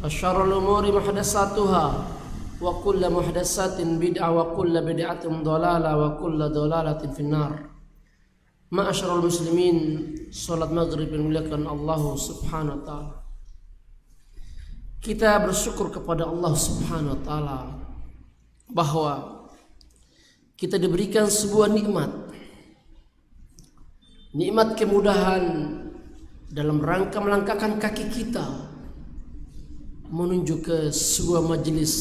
وشر الأمور محدثاتها وكل محدثات بدعة وكل بدعة ضلالة وكل ضلالة في النار. Ma'asyiral muslimin, salat maghrib dimuliakan Allah Subhanahu wa taala. Kita bersyukur kepada Allah Subhanahu wa taala bahwa kita diberikan sebuah nikmat kemudahan dalam rangka melangkahkan kaki kita menuju ke sebuah majelis,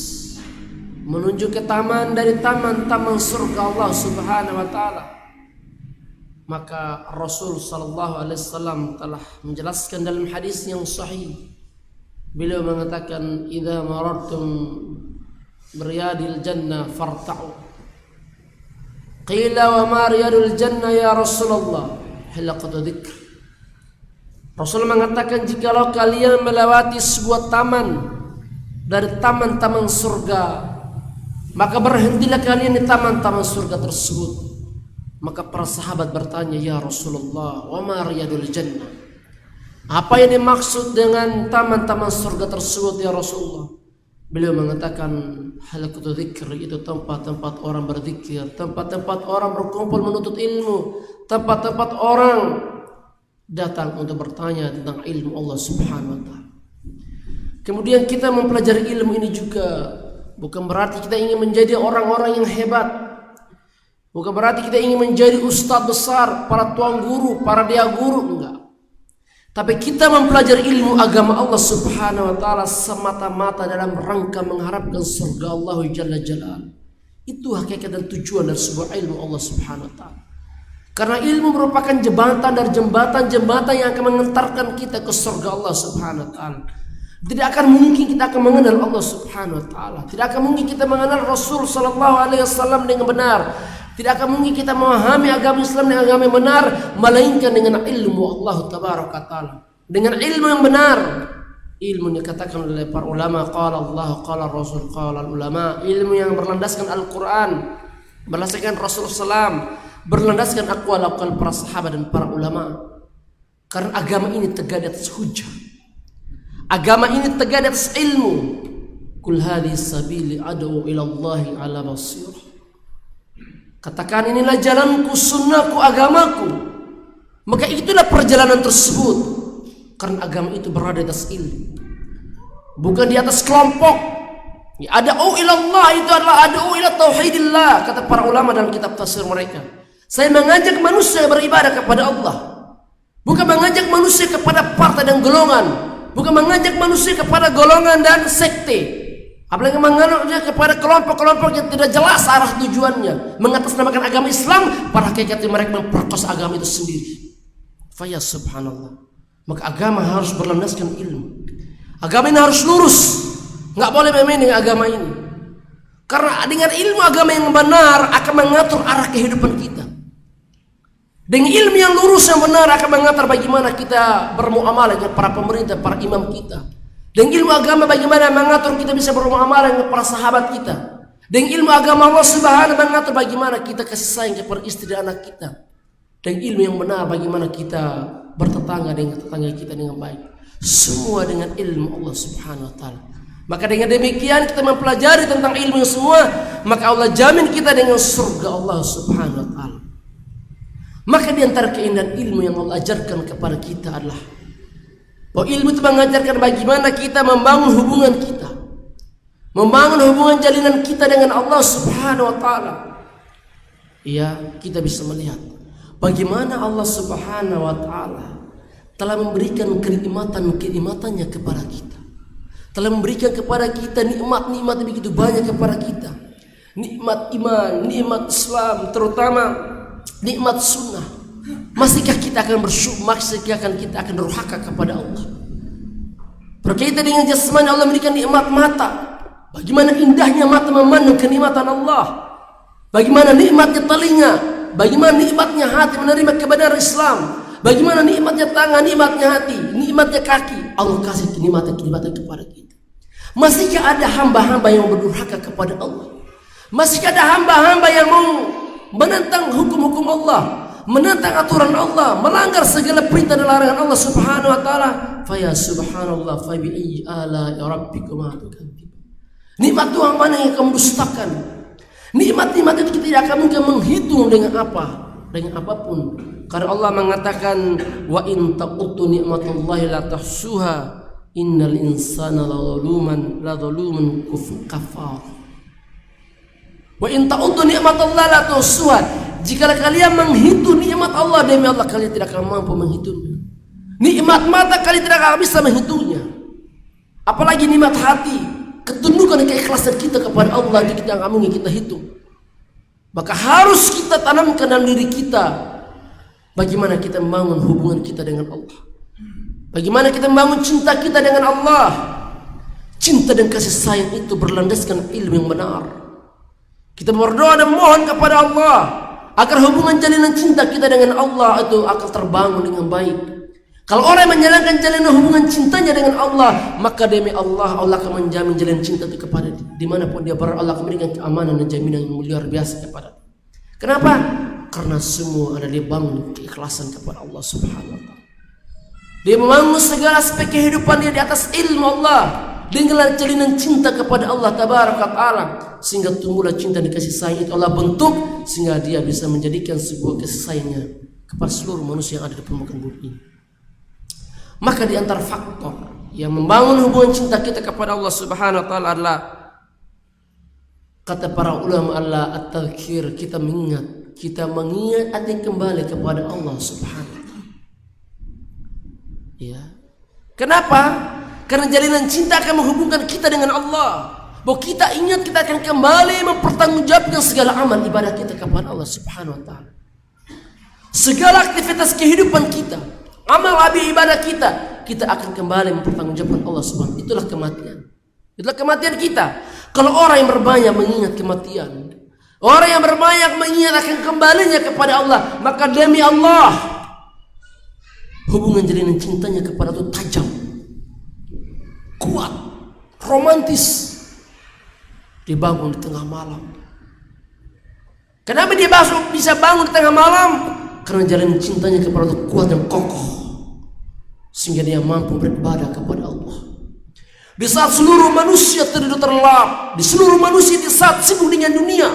menuju ke taman dari taman-taman surga Allah Subhanahu wa taala. Maka Rasul sallallahu alaihi wasallam telah menjelaskan dalam hadis yang sahih. Beliau mengatakan, "Idza marartum biriyadil jannah farta'u." Qila wa ma riyadul jannah ya Rasulullah? Halaqatu dzikr. Rasul mengatakan, jikalau kalian melewati sebuah taman dari taman-taman surga, maka berhentilah kalian di taman-taman surga tersebut. Maka para sahabat bertanya, ya Rasulullah, wa ma riyadul jannah? Apa yang dimaksud dengan taman-taman surga tersebut ya Rasulullah? Beliau mengatakan, halaqatu dzikr, itu tempat-tempat orang berzikir, tempat-tempat orang berkumpul menuntut ilmu, tempat-tempat orang datang untuk bertanya tentang ilmu Allah Subhanahu wa taala. Kemudian kita mempelajari ilmu ini juga bukan berarti kita ingin menjadi orang-orang yang hebat. Bukan berarti kita ingin menjadi ustadz besar, para tuan guru, para dia guru, enggak. Tapi kita mempelajari ilmu agama Allah Subhanahu wa taala semata-mata dalam rangka mengharapkan surga Allah Jalla Jalal. Itu hakikat dan tujuan dari sebuah ilmu Allah Subhanahu wa taala. Karena ilmu merupakan jembatan dari jembatan-jembatan yang akan mengantarkan kita ke surga Allah Subhanahu wa taala. Tidak akan mungkin kita akan mengenal Allah Subhanahu wa taala. Tidak akan mungkin kita mengenal Rasul sallallahu alaihi wasallam dengan benar. Tidak akan mungkin kita memahami agama Islam dengan agama yang benar melainkan dengan ilmu Allah tabaraka taala. Dengan ilmu yang benar. Ilmu yang dikatakan oleh para ulama, qala Allah, qala Rasul, qala ulama. Ilmu yang berlandaskan Al-Qur'an, berlandaskan Rasul sallam, berlandaskan aqwal para sahabat dan para ulama. Karena agama ini tegak di atas hujjah. Agama ini tegak di atas ilmu. Kul hadhihi sabili ad'u ila Allah ala basirah. Katakan, inilah jalanku, sunnahku, agamaku. Maka itulah perjalanan tersebut. Karena agama itu berada di atas ilmu, bukan di atas kelompok. Ad'u ila Allah itu adalah ad'u ila tauhidillah, kata para ulama dalam kitab tafsir mereka. Saya mengajak manusia beribadah kepada Allah, bukan mengajak manusia kepada partai dan golongan, bukan mengajak manusia kepada golongan dan sekte, apalagi mengajak kepada kelompok-kelompok yang tidak jelas arah tujuannya, mengatasnamakan agama Islam, pada hakikatnya mereka memperkosa agama itu sendiri. Faya subhanallah. Maka agama harus berlandaskan ilmu. Agama ini harus lurus, nggak boleh main-main dengan agama ini. Karena dengan ilmu agama yang benar akan mengatur arah kehidupan kita. Dengan ilmu yang lurus yang benar akan mengatur bagaimana kita bermuamalah dengan para pemerintah, para imam kita. Dengan ilmu agama bagaimana mengatur kita bisa bermuamalah dengan para sahabat kita. Dengan ilmu agama Allah Subhanahu mengatur bagaimana kita kasih sayang kepada istri dan anak kita. Dengan ilmu yang benar bagaimana kita bertetangga dengan tetangga kita dengan baik. Semua dengan ilmu Allah Subhanahu wa taala. Maka dengan demikian kita mempelajari tentang ilmu semua, maka Allah jamin kita dengan surga Allah Subhanahu wa taala. Maka di antara keindahan ilmu yang Allah ajarkan kepada kita adalah bahwa ilmu itu mengajarkan bagaimana kita membangun hubungan kita, membangun hubungan jalinan kita dengan Allah Subhanahu wa taala. Ya, kita bisa melihat bagaimana Allah Subhanahu wa taala telah memberikan kenikmatan-kenikmatannya kepada kita. Telah memberikan kepada kita nikmat-nikmat begitu banyak kepada kita. Nikmat iman, nikmat Islam, terutama nikmat sunnah. Masihkah kita akan bersyukur? Masihkah kita akan durhaka kepada Allah? Berkaitan dengan jasmani, Allah memberikan nikmat mata. Bagaimana indahnya mata memandang kenikmatan Allah. Bagaimana nikmatnya telinga, bagaimana nikmatnya hati menerima kebenaran Islam. Bagaimana nikmatnya tangan, nikmatnya hati, nikmatnya kaki. Allah kasih kenikmatan-kenikmatan kepada kita. Masihkah ada hamba-hamba yang berdurhaka kepada Allah? Masihkah ada hamba-hamba yang mau menentang hukum-hukum Allah, menentang aturan Allah, melanggar segala perintah dan larangan Allah Subhanahu wa taala? Faya subhanallah fa bi ayyi ala rabbikuma tukadziban. Nikmat Tuhan mana yang kamu dustakan? Nikmat-nikmat itu kita tidak akan mungkin menghitung dengan apa, dengan apapun. Karena Allah mengatakan wa in taquttu ni'matallahi la tahsuha innal insana la zalumun kafar. Wa in ta'uddu ni'matallahi la tuhsuha. Jika kalian menghitung nikmat Allah, demi Allah kalian tidak akan mampu menghitungnya. Nikmat mata kalian tidak akan bisa menghitungnya. Apalagi nikmat hati, ketundukan dan keikhlasan kita kepada Allah yang kita akan mungkin kita hitung. Maka harus kita tanamkan dalam diri kita bagaimana kita membangun hubungan kita dengan Allah. Bagaimana kita membangun cinta kita dengan Allah. Cinta dan kasih sayang itu berlandaskan ilmu yang benar. Kita berdoa dan mohon kepada Allah agar hubungan jalinan cinta kita dengan Allah itu akan terbangun dengan baik. Kalau orang yang menjalankan jalinan hubungan cintanya dengan Allah, maka demi Allah, Allah akan menjamin jalinan cinta itu kepada dia. Dimanapun dia berada, Allah akan memberikan keamanan dan jaminan yang luar biasa kepada dia. Kenapa? Karena semua ada dia bangun keikhlasan kepada Allah Subhanahu wa Ta'ala. Dia membangun segala aspek kehidupan dia di atas ilmu Allah dengan jalinan cinta kepada Allah Tabaraka Ta'ala, sehingga tumbuhlah cinta dan kasih sayang itu Allah bentuk sehingga dia bisa menjadikan sebuah kasih sayangnya kepada seluruh manusia yang ada di permukaan bumi ini. Maka di antara faktor yang membangun hubungan cinta kita kepada Allah Subhanahu wa Ta'ala adalah, kata para ulama, Allah at-tadhkir, kita mengingat hati kembali kepada Allah Subhanahu wa Ta'ala. Ya. Kenapa? Karena jalinan cinta akan menghubungkan kita dengan Allah. Bahwa kita ingat kita akan kembali mempertanggungjawabkan segala amal ibadah kita kepada Allah Subhanahu wa Ta'ala. Segala aktivitas kehidupan kita, amal ibadah kita akan kembali mempertanggungjawabkan Allah Subhanahu wa Ta'ala. Itulah kematian. Itulah kematian kita. Kalau orang yang berbanyak mengingat kematian, orang yang berbanyak mengingat akan kembalinya kepada Allah, maka demi Allah hubungan jalinan cintanya kepada Allah tajam, kuat, romantis. Dibangun di tengah malam. Kenapa dia bisa bangun di tengah malam? Karena jalinan cintanya kepada Allah kuat dan kokoh, sehingga dia mampu beribadah kepada Allah. Di saat seluruh manusia terlalu terlelap, di seluruh manusia di saat sibuk dengan dunia,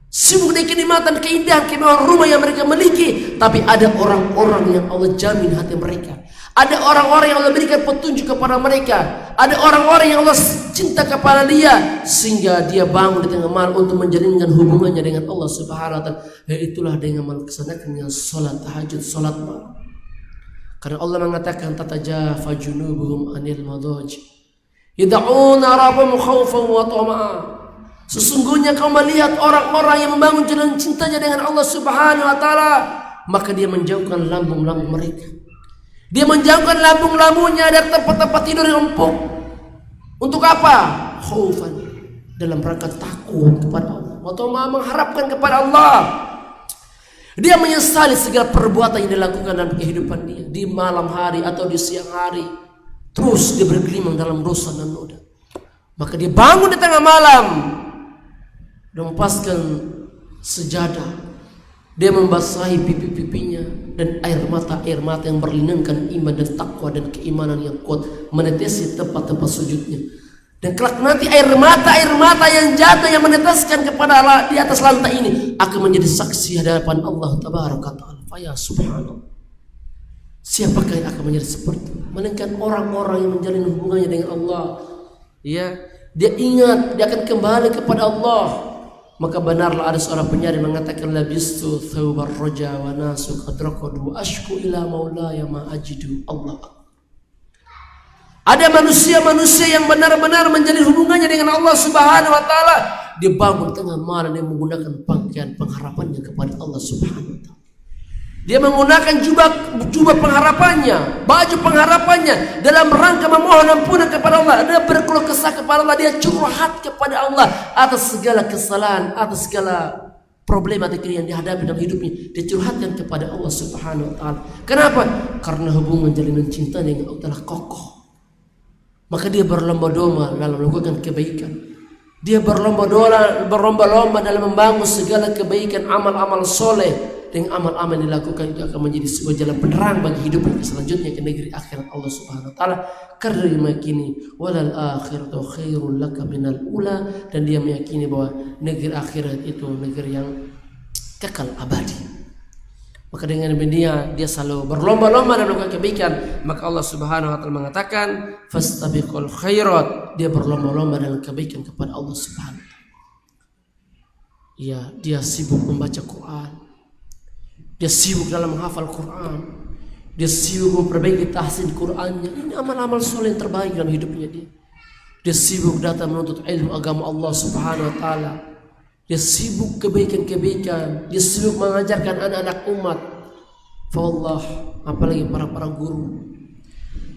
sibuk dengan kenikmatan, keindahan, kemewahan rumah yang mereka miliki, tapi ada orang-orang yang Allah jamin hati mereka. Ada orang-orang yang Allah berikan petunjuk kepada mereka. Ada orang-orang yang Allah cinta kepada dia, sehingga dia bangun di tengah malam untuk menjalinkan hubungannya dengan Allah Subhanahu wa Ta'ala. Itulah dengan melaksanakan salat tahajud, salat malam. Karena Allah mengatakan tatajafa junubuhum anil madaji yad'una rabbahum khaufan wa tama'a. Sesungguhnya kau melihat orang-orang yang membangun jalan cintanya dengan Allah Subhanahu wa Ta'ala, maka dia menjauhkan lambung-lambung mereka. Dia menjauhkan lambung-lambungnya dari tempat-tempat tidur yang empuk. Untuk apa? Khaufan, dalam rangka takut kepada Allah, atau mengharapkan kepada Allah. Dia menyesali segala perbuatan yang dilakukan dalam kehidupan dia, di malam hari atau di siang hari. Terus dia bergelimang dalam dosa dan noda. Maka dia bangun di tengah malam, melepaskan sejadah. Dia membasahi pipi-pipinya dan air mata yang berlinangkan iman dan takwa dan keimanan yang kuat menetesi tempat-tempat sujudnya. Dan kelak nanti air mata yang jatuh yang meneteskan kepada Allah di atas lantai ini akan menjadi saksi hadapan Allah Tabaraka Ta'ala. Ya subhanallah. Siapakah yang akan menjadi seperti itu? Melainkan orang-orang yang menjalin hubungannya dengan Allah. Ya, dia ingat dia akan kembali kepada Allah. Maka benarlah ada seorang penyair mengatakan labistu thawbar roja wa nasu qad raqadu ashku ila maulaya ma ajidu Allah. Ada manusia-manusia yang benar-benar menjalin hubungannya dengan Allah Subhanahu wa Ta'ala. Dia bangun tengah malam, dia menggunakan pakaian pengharapannya kepada Allah Subhanahu wa Ta'ala. Dia menggunakan jubah pengharapannya, baju pengharapannya dalam rangka memohon ampunan kepada Allah. Dia berkeluh kesah kepada Allah, dia curhat kepada Allah atas segala kesalahan, atas segala problematika yang dihadapi dalam hidupnya. Dia curhatkan kepada Allah Subhanahu wa Ta'ala. Kenapa? Karena hubungan jalinan cintanya dengan Allah telah kokoh. Maka dia berlomba-lomba dalam melakukan kebaikan. Dia berlomba-lomba dalam membangun segala kebaikan, amal-amal soleh. dengan amal-amal yang dilakukan itu akan menjadi sebuah jalan penerang bagi hidup selanjutnya ke negeri akhirat Allah Subhanahu wa taala. Karena dia meyakini walal akhiratu khairul laka minal ula, dan dia meyakini bahwa negeri akhirat itu negeri yang kekal abadi. Maka dengan dia selalu berlomba-lomba dalam melakukan kebaikan. Maka Allah Subhanahu wa taala mengatakan fastabiqul khairat, dia berlomba-lomba dalam kebaikan kepada Allah Subhanahu wa taala. Ya, dia sibuk membaca Quran. Dia sibuk dalam menghafal Quran. Dia sibuk memperbaiki tahsin Qurannya. Ini amal-amal soleh yang terbaik dalam hidupnya dia. Dia sibuk datang menuntut ilmu agama Allah Subhanahu wa taala. Dia sibuk kebaikan-kebaikan. Dia sibuk mengajarkan anak-anak umat. Fallah, apalagi para guru.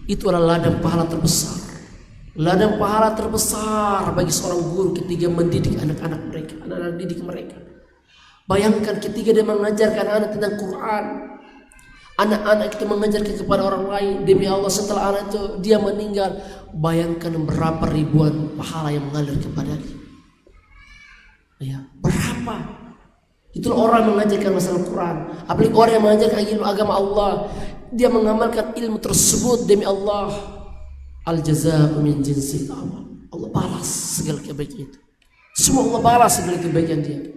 Itu adalah ladang pahala terbesar. Ladang pahala terbesar bagi seorang guru ketika mendidik anak-anak mereka, anak-anak didik mereka. Bayangkan ketika dia mengajarkan anak tentang Quran, anak-anak itu mengajarkan kepada orang lain. Demi Allah, setelah anak itu dia meninggal, bayangkan berapa ribuan pahala yang mengalir kepadanya. Ya, berapa? Itulah orang yang mengajarkan masalah Quran. Apalagi orang yang mengajarkan ilmu agama Allah, dia mengamalkan ilmu tersebut demi Allah. Al-jazaa'u min jinsil amal. Allah balas segala kebaikan itu. Semua Allah balas segala kebaikan dia.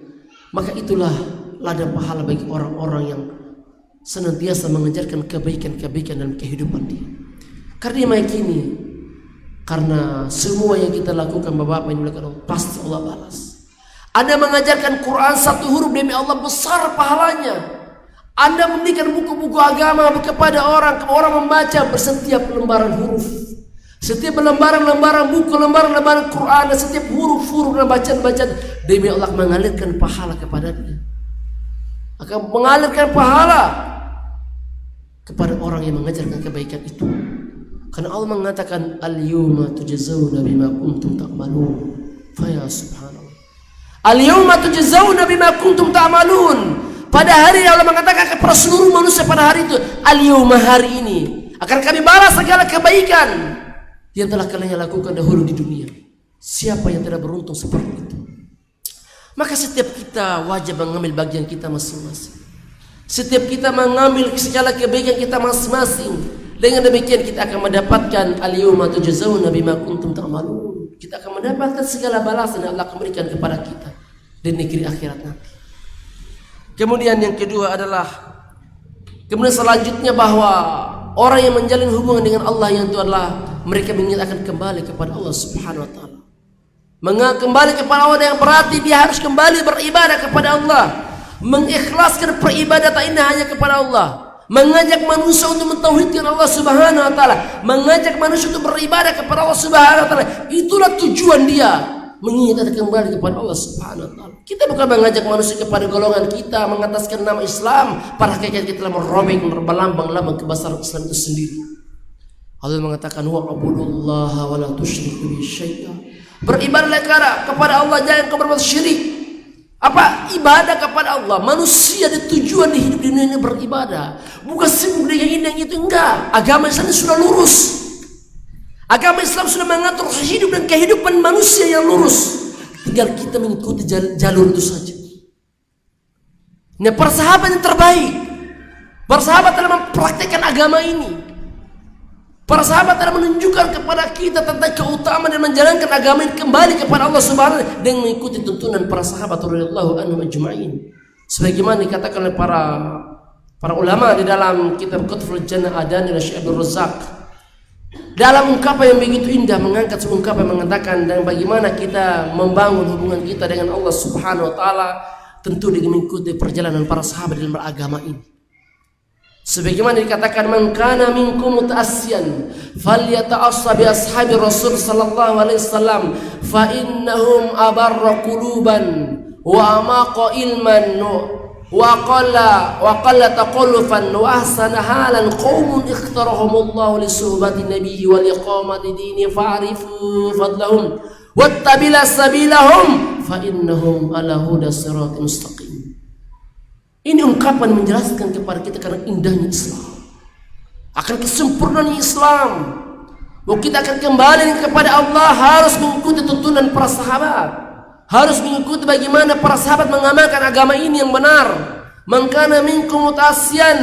Maka itulah ladang pahala bagi orang-orang yang senantiasa mengajarkan kebaikan-kebaikan dalam kehidupan dia. Karena dia meyakini, karena semua yang kita lakukan Bapak yang dimuliakan Allah, pasti Allah balas. Anda mengajarkan Quran satu huruf demi Allah, besar pahalanya. Anda memberikan buku-buku agama kepada orang membaca bersetiap lembaran huruf, setiap lembaran buku, lembaran Quran, dan setiap huruf-huruf dan bacaan demi Allah mengalirkan pahala kepadanya. Akan mengalirkan pahala kepada orang yang mengajarkan kebaikan itu. Karena Allah mengatakan al-yawma tujzauna bima kuntum ta'malun. Fa ya subhanallah. Al-yawma tujzauna bima kuntum ta'malun. Pada hari Allah mengatakan kepada seluruh manusia pada hari itu, al-yawma, hari ini akan kami balas segala kebaikan yang telah kalian lakukan dahulu di dunia. Siapa yang tidak beruntung seperti itu? Maka setiap kita wajib mengambil bagian kita masing-masing. Setiap kita mengambil segala kebaikan kita masing-masing. Dengan demikian kita akan mendapatkan al-yawma tujzauna bima kuntum ta'malun. Kita akan mendapatkan segala balasan yang Allah akan berikan kepada kita di negeri akhirat nanti. Kemudian yang kedua adalah, kemudian selanjutnya bahwa orang yang menjalin hubungan dengan Allah yang itu adalah mereka ingin akan kembali kepada Allah Subhanahu wa taala. Kembali kepada Allah yang berarti dia harus kembali beribadah kepada Allah, mengikhlaskan peribadatan ini hanya kepada Allah. Mengajak manusia untuk mentauhidkan Allah Subhanahu wa taala, mengajak manusia untuk beribadah kepada Allah Subhanahu wa taala. Itulah tujuan dia, mengingat kembali kepada Allah Subhanahu wa taala. Kita bukan mengajak manusia kepada golongan kita mengataskan nama Islam, pada hakikat kita telah merobek berlambang-lambang kebesaran Islam itu sendiri. Allah mengatakan wa'budullaha wa la tusyriku bihi syai'a. Beribadahlah kepada Allah, jangan kau berbuat syirik. Apa? Ibadah kepada Allah. Manusia ada tujuan di hidup dunia ini beribadah, bukan sibuk dengan ini yang itu. Enggak. Agama Islam sudah lurus. Agama Islam sudah mengatur hidup dan kehidupan manusia yang lurus. Tinggal kita mengikuti jalur itu saja. Nah, para sahabat yang terbaik, para sahabat dalam mempraktikkan agama ini. Para sahabat telah menunjukkan kepada kita tentang keutamaan dan menjalankan agama ini kembali kepada Allah Subhanahu wa taala dengan mengikuti tuntunan para sahabat radhiyallahu anhum ajma'in. Sebagaimana dikatakan oleh para ulama di dalam kitab Qutful Jannah Adani oleh Syekh Abdul Razak. Dalam ungkapan yang begitu indah, mengangkat sebuah ungkapan mengatakan dan bagaimana kita membangun hubungan kita dengan Allah Subhanahu wa taala, tentu dengan mengikuti perjalanan para sahabat dalam beragama ini. Sebagaimana dikatakan, man kana minkum muta'assiyan falyata'assa bi ashabi Rasul sallallahu alaihi wasallam fa innahum abarra quluban wa amaqa ilman wa qalla taqallufan wa ahsana halan qaumun ikhtarahumullahu li suhbati nabiyyi wa liqamati dini fa'rifu fadlahum wattabila sabilahum fa innahum ala huda siratal mustaqim. Ini ungkapan menjelaskan kepada kita karena indahnya Islam, akan kesempurnaan Islam, bahwa kita akan kembali kepada Allah harus mengikuti tuntunan para sahabat, harus mengikuti bagaimana para sahabat mengamalkan agama ini yang benar, Man kana minkum muta'assiyan,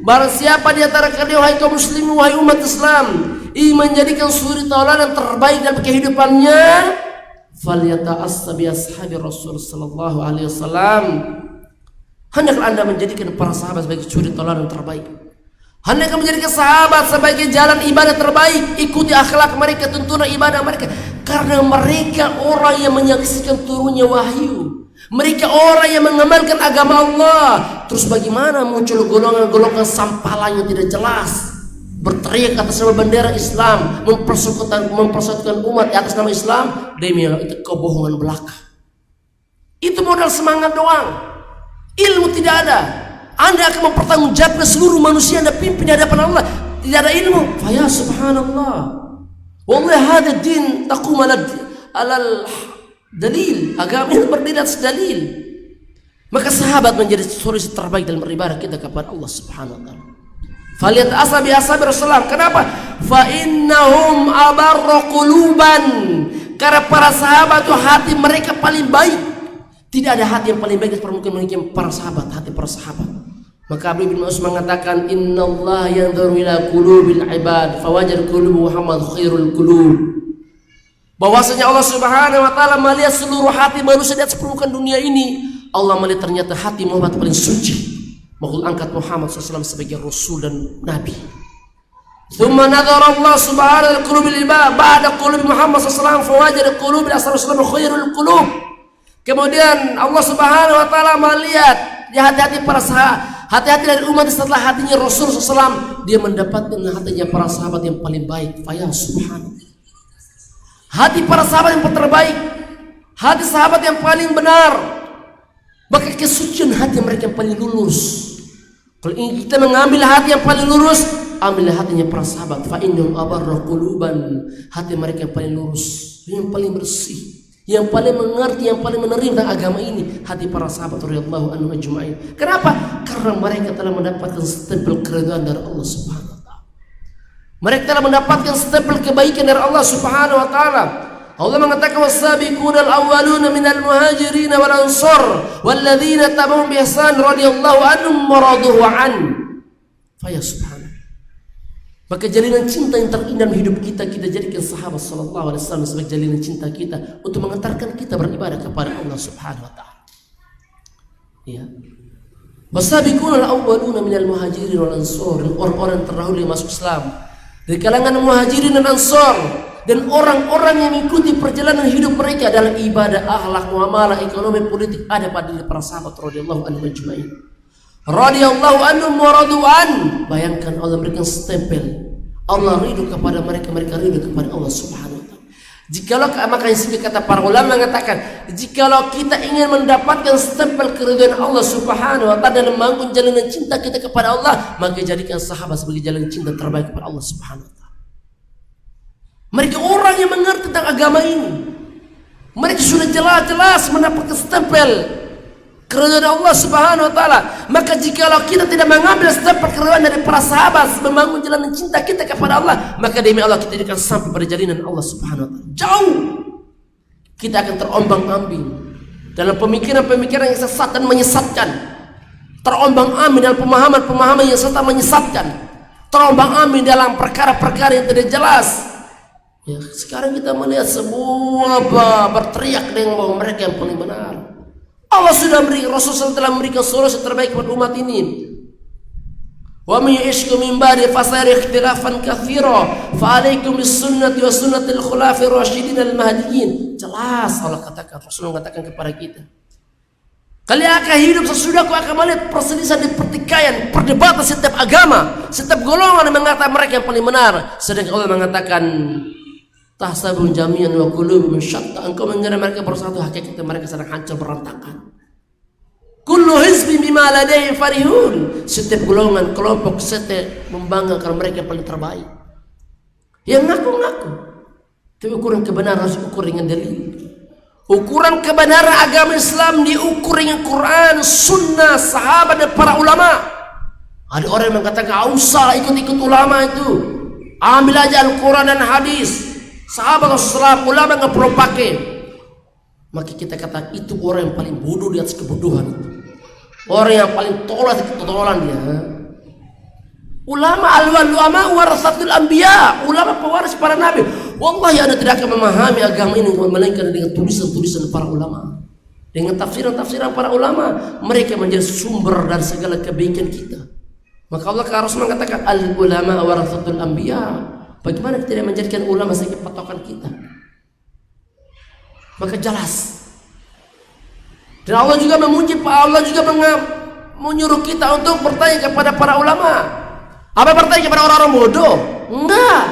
barang siapa di antara kalian wahai kaum muslimin, wahai umat Islam, ingin menjadikan suri tauladan terbaik dalam kehidupannya, falyata'assa bi ashabi Rasul sallallahu alaihi wasallam. Hendaklah Anda menjadikan para sahabat sebagai suri tauladan terbaik. Hendaklah menjadikan sahabat sebagai jalan ibadah terbaik. Ikuti akhlak mereka, tuntunan ibadah mereka, karena mereka orang yang menyaksikan turunnya wahyu. Mereka orang yang mengamalkan agama Allah. Terus bagaimana muncul golongan-golongan sampalan yang tidak jelas, berteriak atas nama bendera Islam, mempersatukan umat di atas nama Islam? Demi Allah, itu kebohongan belaka. Itu modal semangat doang. Ilmu tidak ada. Anda akan mempertanggungjawabkan seluruh manusia Anda pimpin di hadapan Allah. Tidak ada ilmu, faya subhanallah. Wallahi hadha din taqum alal dalil. Agama ini berdiri atas dalil. Maka sahabat menjadi solusi terbaik dalam beribadah kita kepada Allah subhanahu wa ta'ala. Falyata'assa bi ashabi Rasulullah. Kenapa? Fa innahum abarra quluban. Karena para sahabat itu hati mereka paling baik. Tidak ada hati yang paling baik mungkin para sahabat, hati para sahabat. Maka Abdullah bin Mas'ud mengatakan, innallaha yanzuru ila qulubil ibad fawajad qulubu Muhammad khairul qulub. Bahwasanya Allah subhanahu wa ta'ala melihat seluruh hati manusia di atas permukaan dunia ini. Allah melihat ternyata hati Muhammad paling suci. Makhluk angkat Muhammad SAW sebagai Rasul dan Nabi. Thumma nadhara Allah subhanahu wa ta'ala qulubil ibad ba'da qulubi Muhammad SAW fawajad qulubil ashabi Rasulullah khairul qulub. Kemudian Allah subhanahu wa ta'ala melihat di hati-hati para sahabat, hati-hati dari umat setelah hatinya Rasul SAW. Dia mendapatkan hatinya para sahabat yang paling baik. Faya subhanallah. Hati para sahabat yang terbaik, hati sahabat yang paling benar, maka kesucian hati mereka yang paling lurus. Kalau ingin kita mengambil hati yang paling lurus, ambil hatinya para sahabat. Fa innahum abarra quluban. Hati mereka yang paling lurus, yang paling bersih, yang paling mengerti, yang paling menerima agama ini, hati para sahabat radhiyallahu anhum ajma'in. Kenapa? Karena mereka telah mendapatkan stempel keridhaan dari Allah subhanahu wa ta'ala. Mereka telah mendapatkan stempel kebaikan dari Allah subhanahu wa ta'ala. Allah mengatakan, was-sabiquna al-awwaluna minal muhajirin wal ansar walladzina tabauhum bi ihsan radhiyallahu anhum wa radu an. Faya subhanallah. Maka jalinan cinta yang terindah dalam hidup kita jadikan sahabat sallallahu alaihi wasallam sebagai jalinan cinta kita untuk mengantarkan kita beribadah kepada Allah subhanahu wa ta'ala. Ya. Was-sabiquna al-awwaluna minal muhajirin wal ansar, orang-orang terdahulu yang masuk Islam dari kalangan muhajirin dan ansar, dan orang-orang yang mengikuti perjalanan hidup mereka dalam ibadah, akhlak, muamalah, ekonomi, politik, ada pada para sahabat radhiyallahu anhum ajma'in. Radhiyallahu anhum wa radu an. Bayangkan Allah memberikan stempel. Allah ridho kepada mereka, mereka ridho kepada Allah subhanahu wa ta'ala. Jikalau, makanya sehingga kata para ulama mengatakan, jikalau kita ingin mendapatkan stempel keridhaan Allah subhanahu wa ta'ala dan membangun jalinan cinta kita kepada Allah, maka jadikan sahabat sebagai jalinan cinta terbaik kepada Allah subhanahu wa ta'ala. Mereka orang yang mengerti tentang agama ini. Mereka sudah jelas-jelas mendapatkan stempel keridhaan Allah subhanahu wa ta'ala. Maka jikalau kita tidak mengambil stempel keridhaan dari para sahabat, membangun jalanan cinta kita kepada Allah, maka demi Allah kita tidak akan sampai pada jalinan Allah subhanahu wa ta'ala. Jauh. Kita akan terombang-ambing dalam pemikiran-pemikiran yang sesat dan menyesatkan. Terombang-ambing dalam pemahaman-pemahaman yang sesat dan menyesatkan. Terombang-ambing dalam perkara-perkara yang tidak jelas. Ya, sekarang kita melihat semua berteriak dengan bahwa mereka yang paling benar. Allah sudah memberi, Rasulullah telah memberikan solusi terbaik buat umat ini. Wa may yashku min ba'di fasayara ikhtilafan katsira fa 'alaikum bis-sunnati wa sunnatil khulafir rasyidin al-mahdiyyin. Jelas Allah katakan, Rasulullah katakan kepada kita. Kalian akan hidup sesudahku akan melihat perselisihan di pertikaian, perdebatan setiap agama, setiap golongan yang mengatakan mereka yang paling benar, sedangkan Allah mengatakan tahsabun jami'an wa qulubuhum syatta. Engkau mengira mereka bersatu, hakikatnya mereka sedang hancur berantakan. Kullu hizbin bima ladayhim farihun. Setiap golongan, kelompok, setiap membanggakan mereka yang paling terbaik. Yang ngaku-ngaku. Tapi ukuran kebenaran harus diukur dengan dalil. Ukuran kebenaran agama Islam diukur dengan Quran, sunnah, sahabat dan para ulama. Ada orang yang mengatakan, "Enggak usah ikut-ikut ulama itu. Ambil aja Al-Quran dan hadis. Sahabat Rasulullah, ulama nggak perlu pakai." Maka kita katakan itu orang yang paling bodoh di atas kebodohan itu. Orang yang paling tolan dia. Ulama warasatul anbiya, ulama pewaris para nabi. Wallahi Anda tidak akan memahami agama ini melainkan dengan tulisan-tulisan para ulama. Dengan tafsiran-tafsiran para ulama, mereka menjadi sumber dari segala kebaikan kita. Maka Allah Rasul mengatakan al ulama warasatul anbiya. Bagaimana kita tidak menjadikan ulama sebagai patokan kita? Maka jelas. Dan Allah juga memuji, Allah juga menyuruh kita untuk bertanya kepada para ulama. Apa bertanya kepada orang-orang bodoh? Enggak.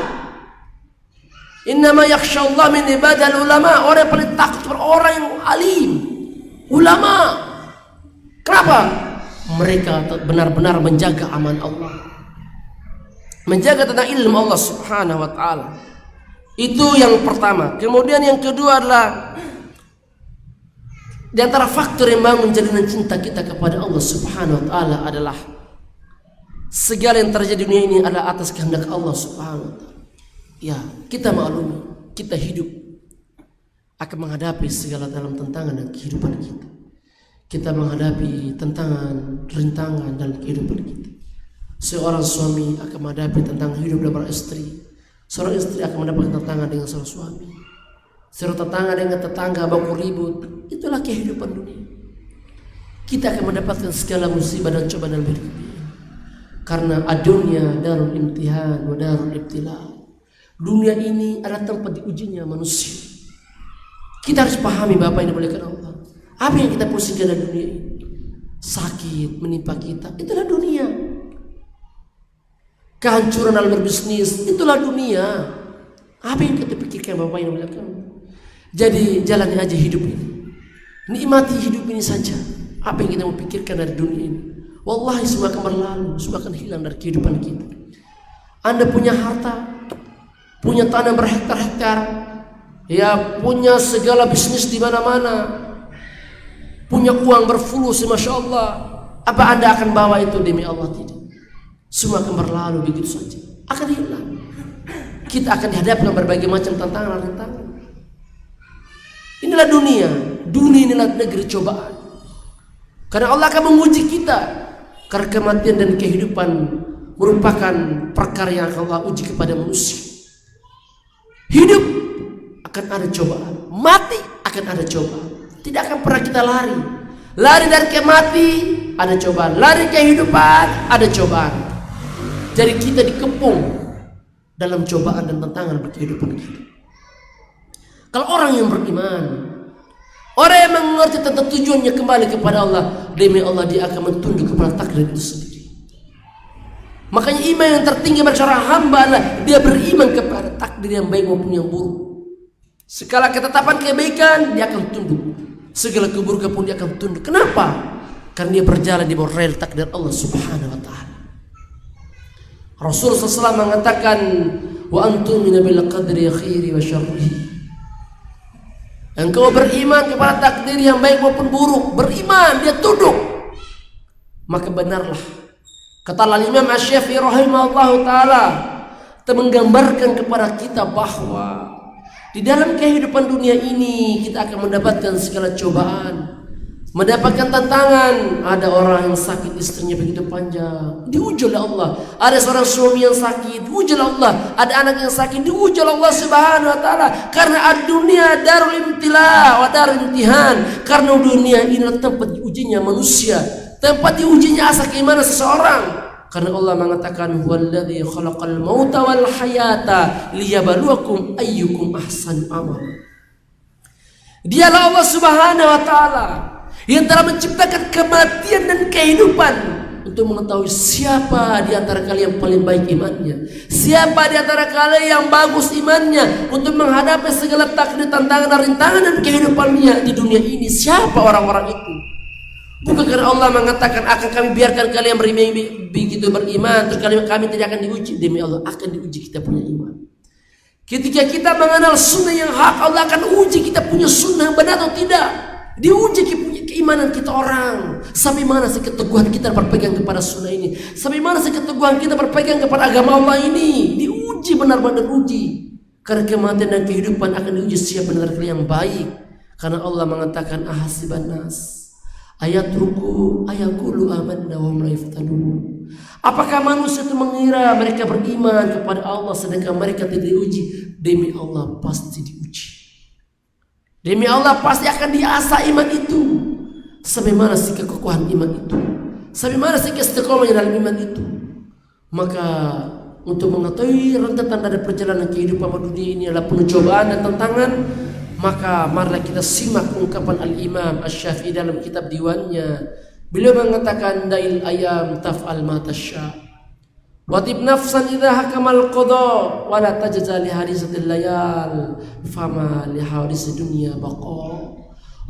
Innama yakhshallah min ibadil ulama. Orang yang paling takut kepada orang yang alim, ulama. Kenapa? Mereka benar-benar menjaga aman Allah, menjaga tentang ilmu Allah Subhanahu wa taala. Itu yang pertama. Kemudian yang kedua adalah di antara faktor yang membangun jalinan cinta kita kepada Allah Subhanahu wa taala adalah segala yang terjadi di dunia ini adalah atas kehendak Allah Subhanahu wa taala. Ya, kita maklumi, kita hidup akan menghadapi segala dalam tantangan dan kehidupan kita. Kita menghadapi tantangan, rintangan dalam kehidupan kita. Seorang suami akan menghadapi tantangan hidup dengan istri. Seorang istri akan mendapatkan tantangan dengan seorang suami. Seorang tetangga dengan tetangga baku ribut. Itulah kehidupan dunia. Kita akan mendapatkan segala musibah dan cobaan dalam hidup ini. Karena adunya darul imtihan wa darul ibtila. Dunia ini adalah tempat diujinya manusia. Kita harus pahami Bapak yang dimuliakan Allah. Apa yang kita pusingkan dari dunia ini? Sakit menimpa kita, itulah dunia. Kehancuran dalam berbisnis, itulah dunia. Apa yang kita pikirkan Bapak yang dimuliakan Allah? Jadi jalani aja hidup ini. Nikmati hidup ini saja. Apa yang kita mau pikirkan dari dunia ini? Wallahi semua akan berlalu, semua akan hilang dari kehidupan kita. Anda punya harta, punya tanah berhektar-hektar, ya punya segala bisnis di mana-mana, punya uang berfulus, masya Allah. Apa Anda akan bawa itu demi Allah? Tidak. Semua akan berlalu begitu saja, akan hilang. Kita akan dihadapkan berbagai macam tantangan dan rintangan. Inilah dunia. Dunia inilah negeri cobaan. Karena Allah akan menguji kita. Karena kematian dan kehidupan merupakan perkara yang Allah uji kepada manusia. Hidup akan ada cobaan, mati akan ada cobaan. Tidak akan pernah kita lari. Lari dari kematian ada cobaan, lari kehidupan ada cobaan. Jadi kita dikepung dalam cobaan dan tantangan kehidupan kita. Kalau orang yang beriman, orang yang mengerti tentang tujuannya kembali kepada Allah, demi Allah dia akan mentunjuk kepada takdir itu sendiri. Makanya iman yang tertinggi bagi seorang hamba adalah dia beriman kepada takdir yang baik maupun yang buruk. Segala ketetapan kebaikan dia akan tunduk, segala keburukan pun dia akan tunduk. Kenapa? Karena dia berjalan di bawah rel takdir Allah Subhanahu wa taala. Rasulullah SAW mengatakan, wa antumina bil qadri khairi wa syarrihi. Engkau beriman kepada takdir yang baik maupun buruk, beriman, dia tunduk, maka benarlah. Kata Imam Asy-Syafi'i rahimahullahu taala, menggambarkan kepada kita bahwa di dalam kehidupan dunia ini kita akan mendapatkan segala cobaan, mendapatkan tantangan. Ada orang yang sakit, istrinya begitu panjang, diuji oleh Allah. Ada seorang suami yang sakit, diuji oleh Allah. Ada anak yang sakit, diuji oleh Allah Subhanahu wa taala. Karena dunia darul imtila wa darul imtihan. Karena dunia ini tempat diujinya manusia, tempat diujinya asa keimanan seseorang. Karena Allah mengatakan huwallazi khalaqal mauta wal hayata liyabluwakum ayyukum ahsanu amala. Dialah Allah Subhanahu wa taala yang telah menciptakan kematian dan kehidupan untuk mengetahui siapa di antara kalian yang paling baik imannya, siapa di antara kalian yang bagus imannya, untuk menghadapi segala takdir, tantangan, rintangan dan kehidupannya di dunia ini. Siapa orang-orang itu? Bukan karena Allah mengatakan akan kami biarkan kalian begitu beriman terus kami tidak akan diuji. Demi Allah akan diuji kita punya iman. Ketika kita mengenal sunnah yang hak, Allah akan uji kita punya sunnah yang benar atau tidak. Diuji keimanan kita orang, sampai mana sih keteguhan kita berpegang kepada sunnah ini, sampai mana sih keteguhan kita berpegang kepada agama Allah ini. Diuji, benar-benar uji. Karena kematian dan kehidupan akan diuji siapa benar yang baik. Karena Allah mengatakan ahasiban nas Ayatruku ayaqulu amanna wa hum la yuftanun. Apakah manusia itu mengira mereka beriman kepada Allah sedangkan mereka tidak diuji? Demi Allah pasti diuji. Demi Allah pasti akan diasah iman itu. Sampai mana sih kekokohan iman itu? Sampai mana sih istiqomahnya dalam iman itu? Maka untuk mengetahui rentetan dari perjalanan kehidupan dunia ini adalah penuh cobaan dan tantangan. Maka marilah kita simak ungkapan Al-Imam Asy-Syafi'i dalam kitab diwannya. Beliau mengatakan dail ayam taf'al ma tasya. Watib nafsan idza hakamal qada wa la tajza li harisatil layal fama li haris dunya baqa.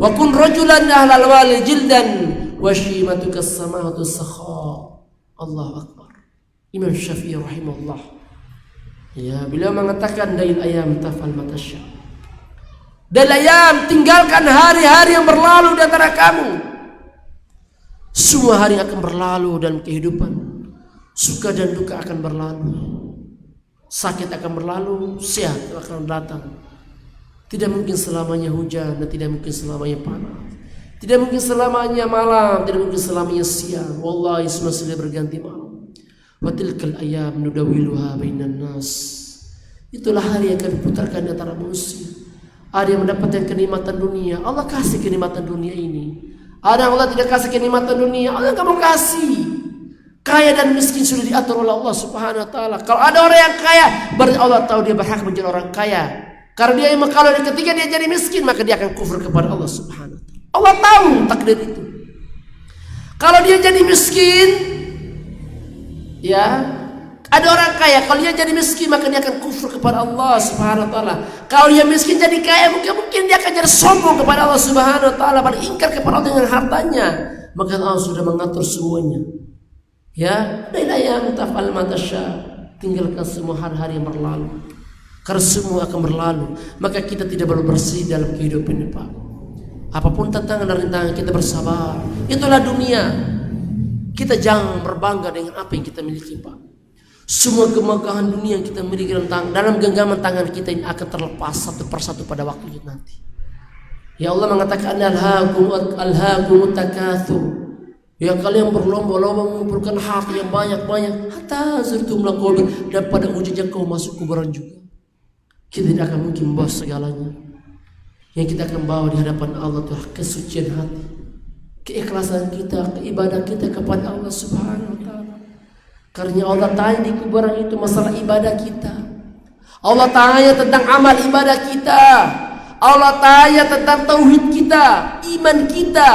Wa kun rajulan ahlal wali jildan wa shimatuka as-samawati sakha. Allahu akbar. Imam Syafi'i rahimahullah. Ya, beliau mengatakan dail ayam taf'al ma tasya. Dalayam, tinggalkan hari-hari yang berlalu di antara kamu. Semua hari akan berlalu dalam kehidupan. Suka dan duka akan berlalu. Sakit akan berlalu, sehat akan datang. Tidak mungkin selamanya hujan dan tidak mungkin selamanya panas. Tidak mungkin selamanya malam, tidak mungkin selamanya siang. Wallahi semua silih berganti malam. Wa tilkal ayyam nudawiluha bainan nas. Itulah hari yang akan diputarkan di antara manusia. Ada yang mendapatkan kenikmatan dunia, Allah kasih kenikmatan dunia ini. Ada yang Allah tidak kasih kenikmatan dunia, Allah nggak mau kasih. Kaya dan miskin sudah diatur oleh Allah Subhanahu Wa Taala. Kalau ada orang yang kaya, berarti Allah tahu dia berhak menjadi orang kaya. Karena dia kalau ketika dia jadi miskin, maka dia akan kufur kepada Allah Subhanahu Wa Taala. Allah tahu takdir itu. Kalau dia jadi miskin, ya. Ada orang kaya, kalau dia jadi miskin maka dia akan kufur kepada Allah Subhanahu Wa Taala. Kalau dia miskin jadi kaya, mungkin dia akan jadi sombong kepada Allah Subhanahu Wa Taala, beringkar kepada Allah dengan hartanya. Maka Allah sudah mengatur semuanya. Ya, dailaya taf'al ma tasya. Tinggalkan semua hari-hari yang berlalu. Karena semua akan berlalu. Maka kita tidak perlu bersedih dalam kehidupan ini, Pak. Apapun tantangan dan rintangan, kita bersabar. Itulah dunia. Kita jangan berbangga dengan apa yang kita miliki, Pak. Semua kemegahan dunia yang kita miliki dalam genggaman tangan kita ini akan terlepas satu persatu pada waktunya nanti. Ya Allah mengatakan alhaakumut takatsur. Ya kalian berlomba-lomba mengumpulkan harta yang banyak-banyak hatta zurtumul maqabir, dan pada ujungnya kau masuk kuburan juga. Kita tidak akan mungkin membawa segalanya. Yang kita akan bawa di hadapan Allah itu kesucian hati, keikhlasan kita, keibadah kita kepada Allah Subhanahu Wa Taala. Karena Allah tanya di kuburan itu masalah ibadah kita. Allah tanya tentang amal ibadah kita. Allah tanya tentang tauhid kita, iman kita.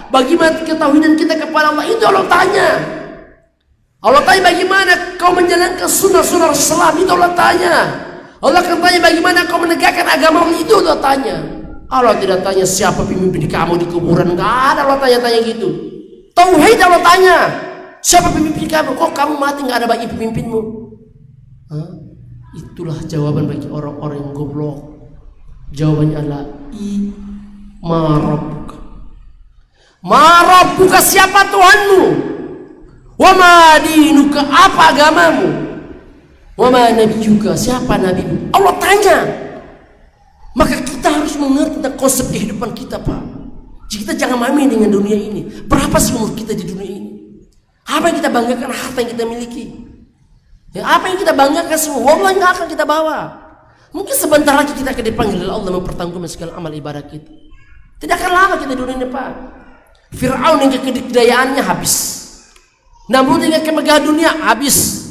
Bagaimana ketauhidan kita kepada Allah, itu Allah tanya. Allah tanya bagaimana kau menjalankan sunnah-sunnah Islam, itu Allah tanya. Allah akan tanya bagaimana kau menegakkan agama Allah, itu Allah tanya. Allah tidak tanya siapa pemimpin kamu di kuburan, enggak ada Allah tanya-tanya gitu. Tauhid Allah tanya. Siapa pemimpin kamu? Kok kamu mati nggak ada bagi pemimpinmu? Itulah jawaban bagi orang-orang yang goblok. Jawabannya adalah Marabuka. Marabuka, siapa Tuhanmu? Wa ma dinuka, apa agamamu? Wa ma nabiyuka, siapa nabimu? Allah tanya. Maka kita harus mengerti tentang konsep kehidupan kita, Pak. Kita jangan main dengan dunia ini. Berapa sih umur kita di dunia ini? Apa yang kita banggakan? Harta yang kita miliki. Ya, apa yang kita banggakan semua, wallahi nggak akan kita bawa. Mungkin sebentar lagi kita akan dipanggil oleh Allah mempertanggungjawabkan segala amal ibadah kita. Tidak akan lama kita di dunia ini, Pak. Fir'aun yang kedikdayaannya habis. Namrud dengan kemegahan dunia habis.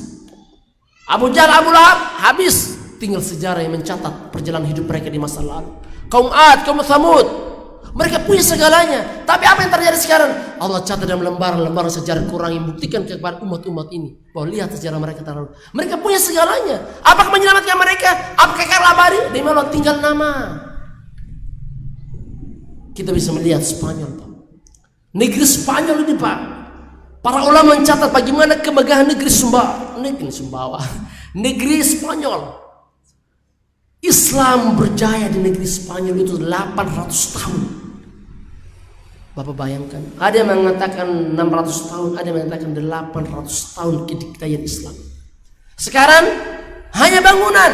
Abu Jahal, Abu Lahab habis. Tinggal sejarah yang mencatat perjalanan hidup mereka di masa lalu. Kaum Ad, kaum Tsamud, mereka punya segalanya. Tapi apa yang terjadi sekarang? Allah catat dalam lembaran-lembaran sejarah Quran yang buktikan kepada umat-umat ini bahwa lihat sejarah mereka terlalu. Mereka punya segalanya. Apakah menyelamatkan mereka? Apakah kalabari? Di mana tinggal nama? Kita bisa melihat Spanyol, Pak. Negeri Spanyol ini, Pak. Para ulama mencatat bagaimana kemegahan negeri Sumbawa. Negeri Spanyol. Islam berjaya di negeri Spanyol itu 800 tahun. Bapak bayangkan, ada yang mengatakan 600 tahun, ada yang mengatakan 800 tahun kedikdayaan Islam. Sekarang hanya bangunan,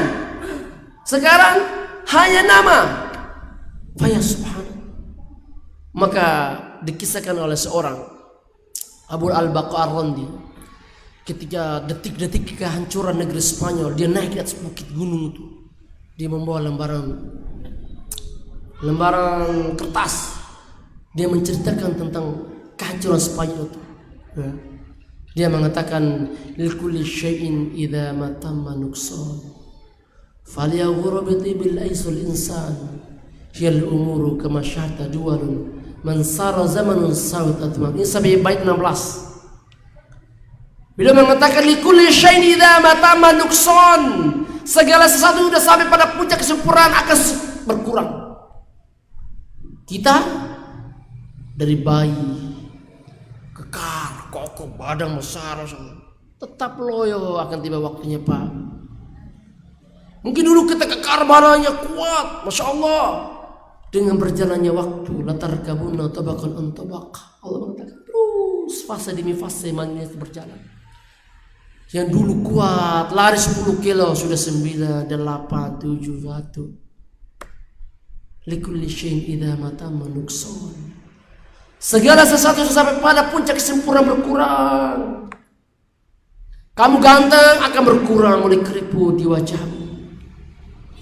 sekarang hanya nama. Ya subhanallah. Maka dikisahkan oleh seorang Abu Al-Baqar Ar-Randi ketika detik-detik kehancuran negeri Spanyol, dia naik di atas bukit gunung itu, dia membawa lembaran kertas, dia menceritakan tentang kehancuran Spanyol itu. Dia mengatakan likulli syai'in idza matamma nuqsan falyaghur bi tibil aisul insan hiyal umuru kama syahta duwalun man sara zamanun sawt atman. Ini sampai bait 16. Beliau mengatakan likulli syai'in idza matamma nuqsan, segala sesuatu sudah sampai pada puncak kesempurnaan akan berkurang. Kita dari bayi kekar, kokoh, badan besar, tetap loyo akan tiba waktunya Pak. Mungkin dulu kita kekar, badannya kuat, masya Allah. Dengan berjalannya waktu, latar kabuna tabaqan an tabaq. Allah mengatakan terus fase demi fase manusia berjalan. Yang dulu kuat, lari 10 kilo sudah 9, 8, 7, 1. Likulli syai'in idza matamma nuqsan. Segala sesuatu sampai pada puncak kesempurnaan berkurang. Kamu ganteng akan berkurang, mulai keriput di wajahmu,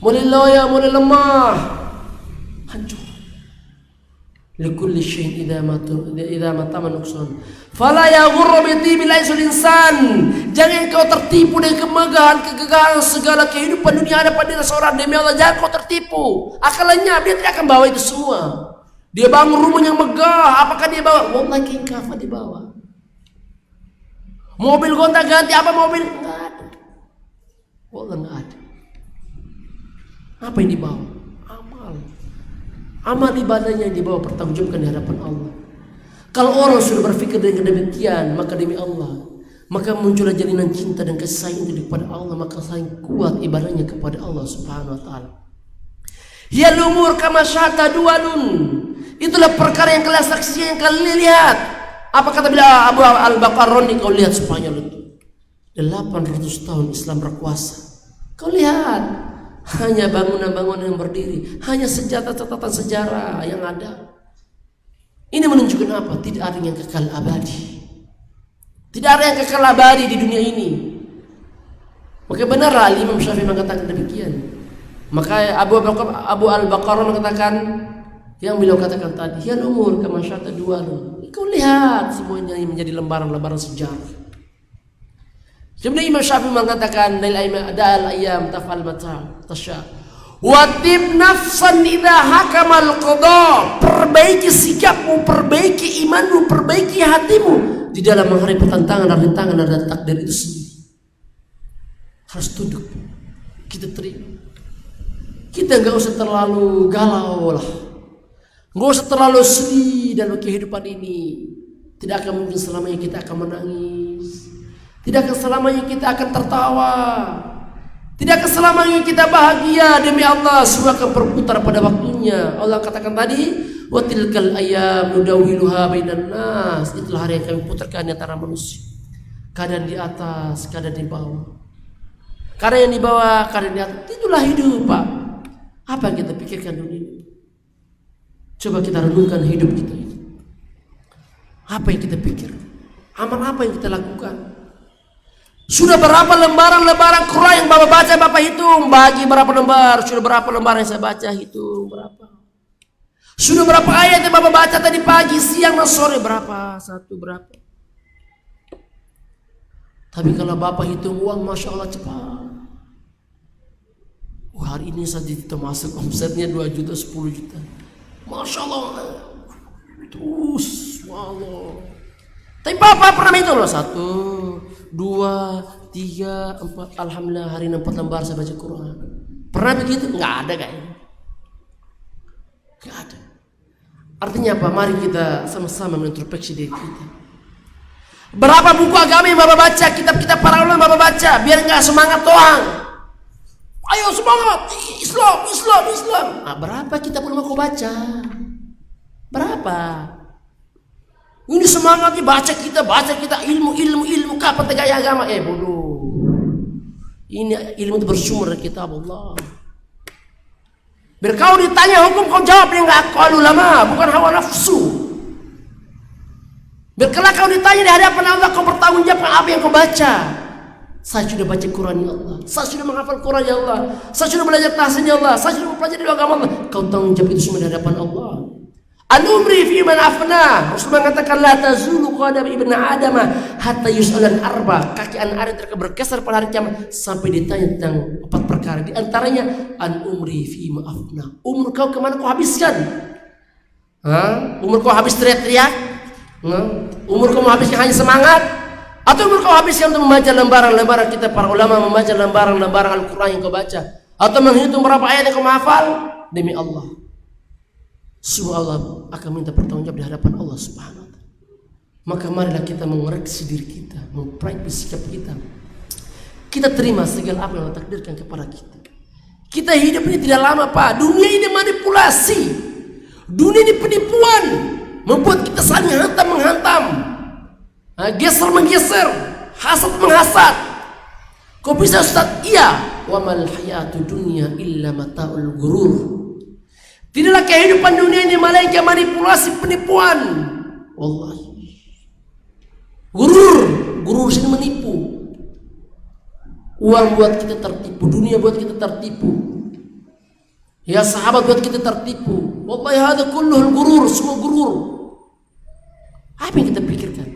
mulai loyo, mulai lemah, hancur. Likulli syai'in idza matamma nuqsan fala yaghurru bi tibil aisul insan. Jangan kau tertipu dengan kemegahan, kegagalan segala kehidupan dunia ada pada seorang. Demi Allah, jangan kau tertipu. Akalnya dia tidak akan bawa itu semua. Dia bangun rumah yang megah, apakah dia bawa? Wallahi kafa dibawa. Mobil gonta-ganti, apa mobil? Enggak ada. Wallahi enggak ada. Apa yang dibawa? Amal ibadahnya yang dibawa pertanggungjawabkan di hadapan Allah. Kalau orang sudah berpikir dengan demikian, maka demi Allah, maka muncullah jalinan cinta dan kasih sayang itu kepada Allah, maka sayang kuat ibadahnya kepada Allah Subhanahu wa taala. Ya lumur kama syata dualun. Itulah perkara yang kalian saksikan, yang kalian lihat. Apa kata bila Abu Al-Baqar Ar-Randi, kau lihat Spanyol itu 800 tahun Islam berkuasa. Kau lihat hanya bangunan-bangunan yang berdiri, hanya catatan sejarah yang ada. Ini menunjukkan apa? Tidak ada yang kekal abadi. Tidak ada yang kekal abadi di dunia ini. Maka benarlah Imam Syafi'i mengatakan demikian. Maka Abu Al-Baqar mengatakan yang beliau katakan tadi, ya umur kama syata dualun. Kau lihat semuanya menjadi lembaran-lembaran sejarah. Sebenarnya Imam Syafi'i mengatakan da'al ayyam taf'al mata tasya. Watib nafsan idza hakamal qada. Perbaiki sikapmu, perbaiki imanmu, perbaiki hatimu di dalam menghadapi tantangan dan rintangan dan takdir itu sendiri. Harus tunduk. Kita terima. Kita enggak usah terlalu galau lah. Enggak usah terlalu sedih dalam kehidupan ini. Tidak akan mungkin selamanya kita akan menangis. Tidak akan selamanya kita akan tertawa. Tidak akan selamanya kita bahagia. Demi Allah, semua akan berputar pada waktunya. Allah katakan tadi, wa tilkal ayyam nudawiluha bainan nas. Itulah hari yang kami putarkan di antara manusia. Kadang di atas, kadang di bawah. Kadang yang di bawah, kadang di atas. Itulah hidup, Pak. Apa yang kita pikirkan dunia ini? Coba kita renungkan hidup kita ini. Apa yang kita pikir? Amal apa yang kita lakukan? Sudah berapa lembaran-lembaran Quran yang Bapak baca, Bapak hitung. Bagi berapa lembar? Sudah berapa lembar yang saya baca? Hitung berapa? Sudah berapa ayat yang Bapak baca tadi pagi, siang, dan sore? Berapa? Satu berapa? Tapi kalau Bapak hitung uang, Masya Allah cepat. Hari ini saja kita masuk omsetnya 2 juta, 10 juta. Masya Allah. Terus, Allah. Tapi Bapak pernah itu loh, 1, 2, 3, 4. Alhamdulillah hari ini 4 lembar saya baca Quran. Pernah begitu? Nggak ada kayaknya. Nggak ada. Artinya apa? Mari kita sama-sama mengintrospeksi diri kita. Berapa buku agama yang Bapak baca? Kitab-kitab para ulama Bapak baca? Biar nggak semangat doang. Ayo semangat, Islam. Nah, berapa kitab ulama kau baca? Berapa? Ini semangatnya baca kita ilmu kapan tegaknya agama? Bodoh. Ini ilmu itu bersumber dari kitab Allah. Biar kau ditanya hukum kau jawab yang enggak aqwal ulama, bukan hawa nafsu. Biar kelak kau ditanya di hadapan Allah, kau bertanggung jawab apa yang kau baca. Saya sudah baca Quran ya Allah, saya sudah menghafal Quran ya Allah, saya sudah belajar tahsin ya Allah, saya sudah mempelajari agama Allah. Kau tanggung jawab itu semua di hadapan Allah. An-umri fi man afna. Rasul mengatakan la tazulu qadam ibn Adam hatta yus'alan arba. Kaki anak Adam akan bergeser pada hari kiamat sampai ditanya tentang 4 perkara. Di antaranya an-umri fi ma afna. Umur kau kemana kau habiskan? Umur kau habis teriak-teriak? Umur kau habiskan hanya semangat? Atau umur kau habiskan untuk membaca lembaran-lembaran kita para ulama membaca lembaran-lembaran Al-Quran yang kau baca? Atau menghitung berapa ayat yang kau hafal? Demi Allah, semua Allah akan minta pertanggungjawab di hadapan Allah Subhanahu wa ta'ala. Maka marilah kita mengoreksi diri kita, memperbaiki sikap kita. Kita terima segala apa yang Allah takdirkan kepada kita. Kita hidup ini tidak lama, Pak. Dunia ini manipulasi. Dunia ini penipuan. Membuat kita saling hantam menghantam. Geser menggeser, hasad menghasad. Kau bisa Ustaz? Iya. Wa mal hayatu dunya illa mata'ul ghurur. Tidaklah kehidupan dunia ini melainkan manipulasi penipuan. Wallahi. Gurur sini menipu. Uang buat kita tertipu, dunia buat kita tertipu. Ya sahabat buat kita tertipu. Wallahi hadza kulluhul gurur, semua gurur. Apa yang kita pikirkan?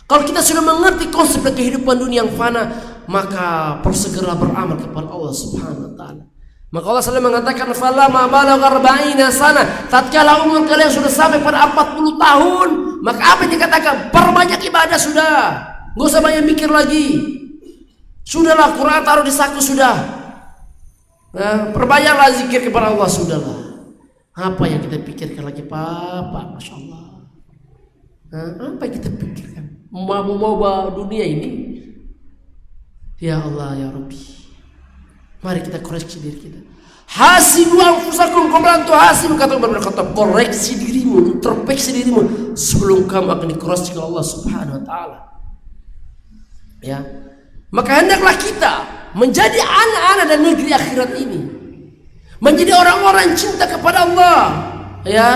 Kalau kita sudah mengerti konsep kehidupan dunia yang fana, maka persegera beramal kepada Allah Subhanahu wa ta'ala. Maka Allah selalu mengatakan falamma balagha 40 sana, tatkala umur kalian sudah sampai pada 40 tahun, maka apa yang dikatakan? Perbanyak ibadah sudah. Enggak usah banyak mikir lagi. Sudahlah, Quran taruh di saku sudah. Perbanyaklah zikir kepada Allah sudahlah. Apa yang kita pikirkan lagi, Pak? Masya Allah. Apa yang kita pikirkan? Mau dunia ini? Ya Allah ya Rabbi, mari kita koreksi diri kita. Hasibu anfusakum qabla an tuhasibu, kata Umar bin Khattab. Koreksi dirimu, introspeksi dirimu sebelum kamu akan dikoreksi oleh Allah Subhanahu wa ta'ala. Ya. Maka hendaklah kita menjadi anak-anak dan negeri akhirat ini. Menjadi orang-orang yang cinta kepada Allah. Ya.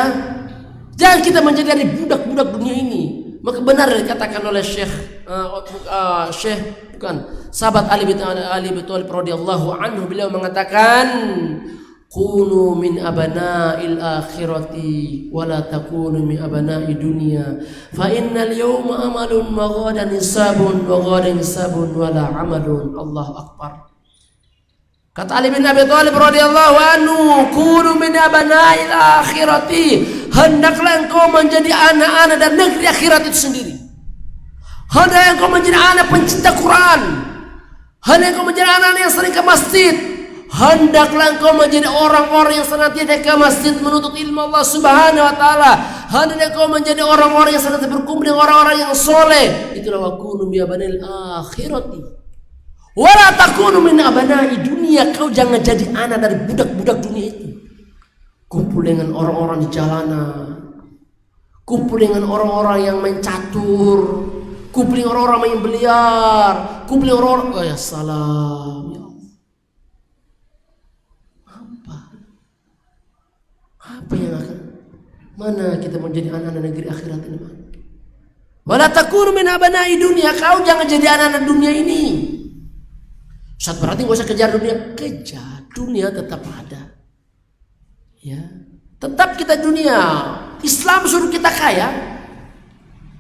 Jangan kita menjadi dari budak-budak dunia ini. Maka benar dikatakan oleh sahabat Ali bin Thalib radhiyallahu anhu, beliau mengatakan kunu min abana'il akhirati wa la takunu min abana'i dunya fa innal yawma amalun wa ghadan hisabun wa ghadan hisabun wa la amalun. Allahu akbar. Kata Ali bin Abi Thalib radhiyallahu anhu, kunu min abana'il akhirati, hendaklah engkau menjadi anak-anak dan negeri akhirat itu sendiri. Hendaklah engkau menjadi anak pencinta Quran. Hendaklah engkau menjadi anak-anak yang sering ke masjid. Hendaklah engkau menjadi orang-orang yang senantiasa ke masjid menuntut ilmu Allah Subhanahu wa ta'ala. Hendaklah engkau menjadi orang-orang yang senantiasa berkumpul dengan orang-orang yang soleh. Itulah wa kunu min abana'il akhirati wa la takunu min abana'i dunia. Kau jangan jadi anak dari budak-budak dunia itu. Kumpul dengan orang-orang di jalanan, kumpul dengan orang-orang yang main catur, kumpul dengan orang-orang main biliar, kumpul dengan orang-orang, oh ya salam ya Allah. Apa yang akan, mana kita menjadi anak-anak negeri akhirat ini? Wala takunu min abana'i dunia. Kau jangan jadi anak-anak dunia ini. Ustaz, berarti gak usah kejar dunia. Kejar, dunia tetap ada. Ya, tetap kita dunia. Islam suruh kita kaya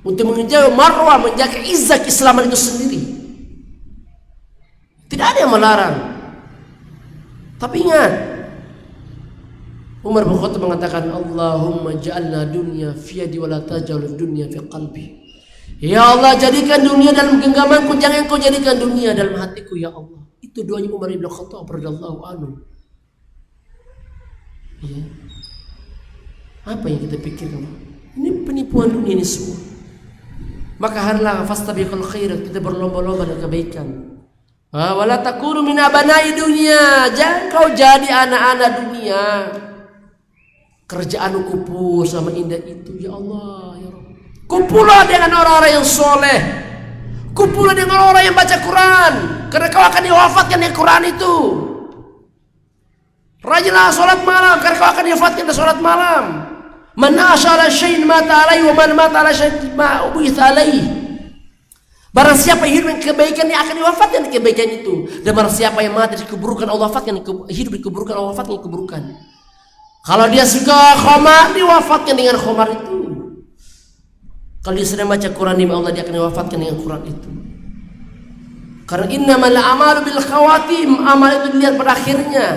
untuk menjaga marwah, menjaga izzah keislaman itu sendiri. Tidak ada yang melarang. Tapi ingat, Umar bin Khattab mengatakan, Allahumma ja'alna dunya fi yadi wa la taj'al dunya fi qalbi. Ya Allah, jadikan dunia dalam genggamanku, jangan kau jadikan dunia dalam hatiku ya Allah. Itu doanya Umar bin Khattab radhiyallahu anhu. Ya. Apa yang kita pikirkan? Ini penipuan dunia ini semua. Maka harlah fastabiqul khairat, kita berlomba-lomba dalam kebaikan. Wala takunu min abana'i dunia. Jangan kau jadi anak-anak dunia. Kerjaan kupur sama indah itu ya Allah ya Rabb. Kumpulah dengan orang-orang yang soleh. Kumpulah dengan orang yang baca Quran. Karena kau akan diwafatkan dengan Quran itu. Rajinlah sholat malam, karena kau akan diwafatkan dengan sholat malam. Man asha ala syai'in mata alaihi wa man mata ala syai'in ma ubitha alaihi. Barang siapa yang hidup dengan kebaikan, dia akan diwafatkan di kebaikan itu. Dan barang siapa yang mati di keburukan, Allah wafatkan hidup di keburukan, Allah wafatkan di keburukan. Kalau dia suka khamar, diwafatkan dengan khamar itu. Kalau dia sedang baca Quran, Allah dia akan diwafatkan dengan Quran itu. Karena innamal a'malu bil khawatim, amal itu dilihat pada akhirnya.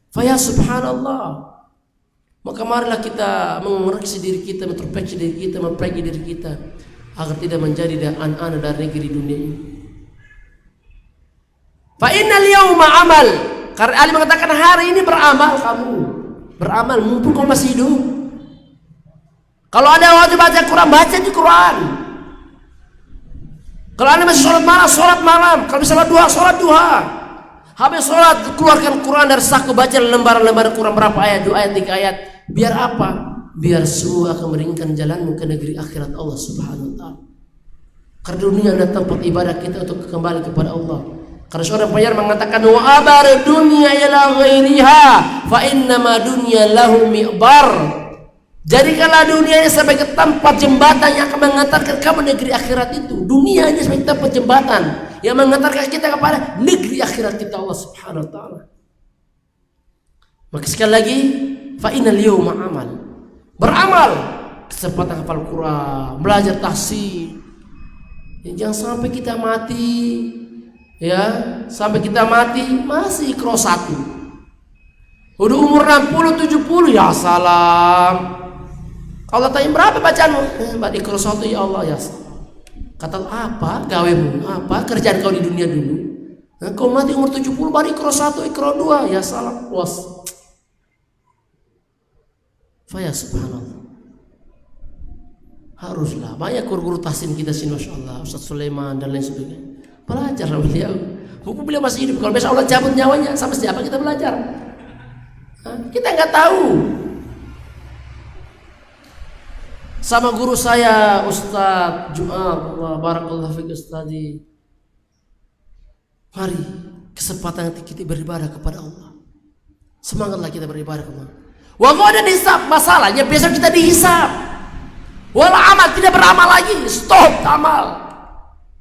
Fa ya subhanallah. Maka marilah kita mengoreksi diri kita, introspeksi diri kita, memperbaiki diri kita agar tidak menjadi anak-anak dari negeri dunia ini. Fa innal yawma amal. Karena Ali mengatakan hari ini beramal kamu. Beramal mumpung kamu masih hidup. Kalau ada waktu baca Quran, baca di Quran. Kalau Anda masih sholat malam. Kalau bisa sholat duha. Habis sholat, keluarkan Quran dari saku, baca lembaran-lembaran Quran berapa ayat, 2 ayat, 3 ayat. Biar apa? Biar semua akan meringkan jalanmu ke negeri akhirat Allah Subhanahu wa ta'ala. Karena dunia adalah tempat ibadah kita untuk kembali kepada Allah. Karena seorang penyair mengatakan wa abar dunya ila ghairiha fa innama dunya lahu mi'bar. Jadikanlah dunia ini sebagai tempat jembatan yang akan mengantarkan kamu negeri akhirat itu. Dunia ini sebagai tempat jembatan yang mengantarkan kita kepada negeri akhirat kita Allah Subhanahu wa ta'ala. Maka sekali lagi fa innal yawma amal. Beramal, kesempatan hafal Quran, belajar tahsin. Jangan sampai kita mati, ya, sampai kita mati masih Iqra 1. Udah umur 60, 70, ya salam. Allah tanya berapa bacaanmu? Iqra 1 ya Allah, ya salam. Kata apa? Gawemu apa? Kerjaan kau di dunia dulu. Nah, kau mati umur 70 baru Iqra 1, Iqra 2, ya salam. Was. Faya subhanallah. Haruslah banyak guru-guru tahsin kita sini, masya Allah, Ustaz Sulaiman dan lain sebagainya. Belajar beliau. Buku beliau masih hidup. Kalau besok Allah cabut nyawanya, sama siapa kita belajar? Kita nggak tahu. Sama guru saya Ustaz Jumat, Allah barakallahu fiik Ustazi. Mari kesempatan kita beribadah kepada Allah. Semangatlah kita beribadah kepada Allah. Walau ada dihisab, masalahnya besok kita dihisab. Walau amal tidak beramal lagi, stop amal.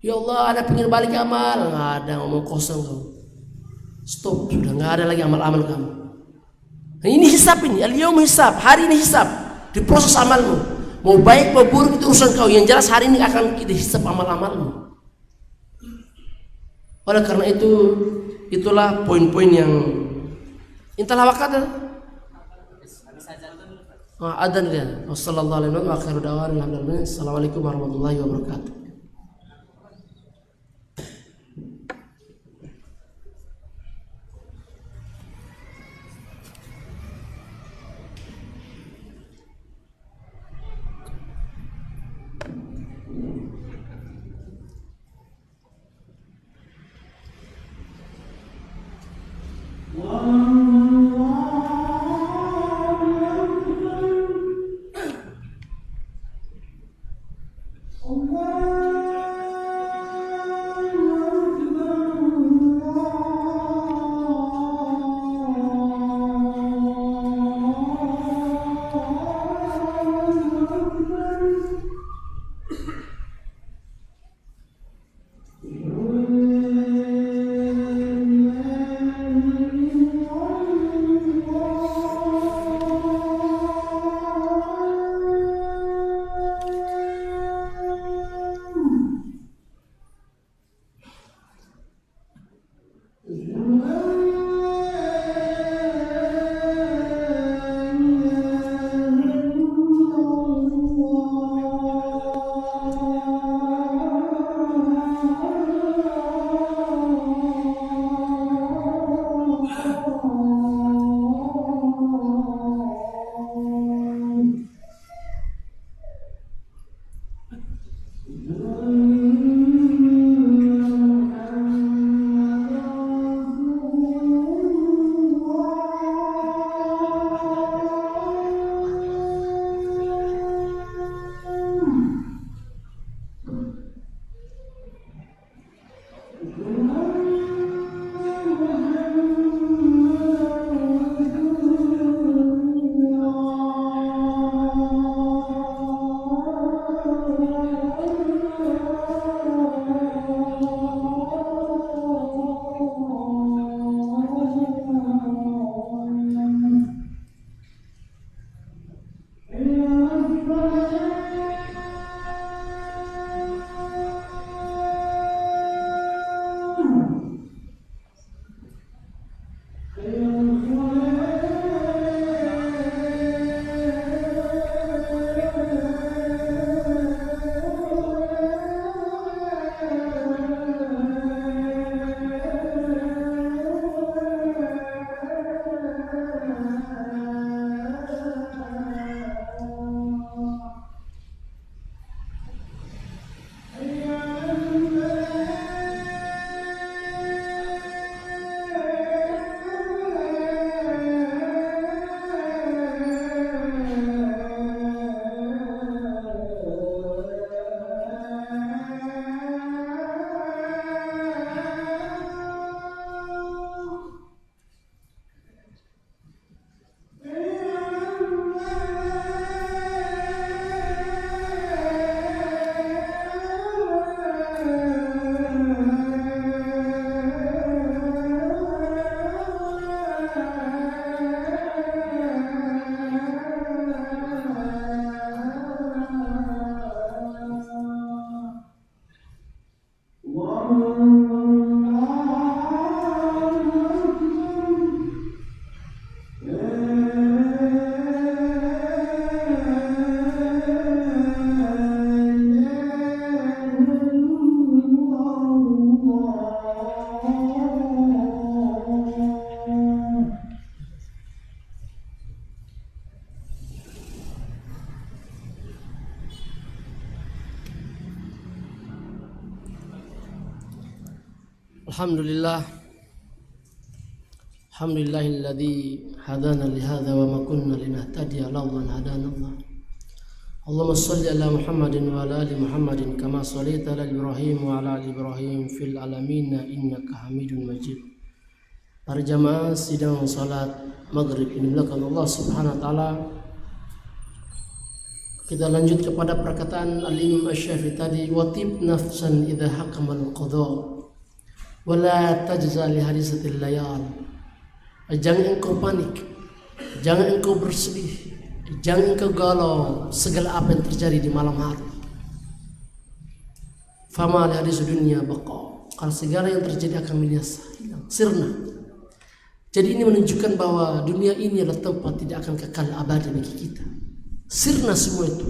Ya Allah, ada pengen balik amal, nggak ada, ngomong kosong kamu. Stop, sudah nggak ada lagi amal-amal kamu. Nah, ini hisab ini, al-yawm hisab, hari ini hisab, diproses amalmu. Mau baik mau buruk itu urusan kau. Yang jelas hari ini akan kita hisab amal-amalmu. Oleh karena itu, itulah poin-poin yang intalah waktu. Adzan dia. Wassallallahu alaihi wa akhiru da'wana alhamdulillah. Assalamualaikum warahmatullahi wabarakatuh. Allah Alhamdulillah. Alhamdulillahilladzi hadana lihadza wa ma kunna linahtadiya laula an hadana Allah. Allahumma shalli ala Muhammadin wa ala ali Muhammadin kama shallaita ala Ibrahim wa ala ali Ibrahim fil alamin innaka Hamidum Majid. Para jamaah sidang salat maghrib ini belakang Allah Subhanahu wa taala. Kita lanjut kepada perkataan Al-Imam Asy-Syafi'i tadi, watib nafsan idza hakama al-qada wa la tajza li hadisatil layal. Jangan engkau panik, jangan engkau bersedih, jangan engkau galau segala apa yang terjadi di malam hari. Fama li hadis dunia baqa, kalau segala yang terjadi akan binasa, hilang, sirna. Jadi ini menunjukkan bahwa dunia ini adalah tempat tidak akan kekal abadi bagi kita. Sirna semua itu.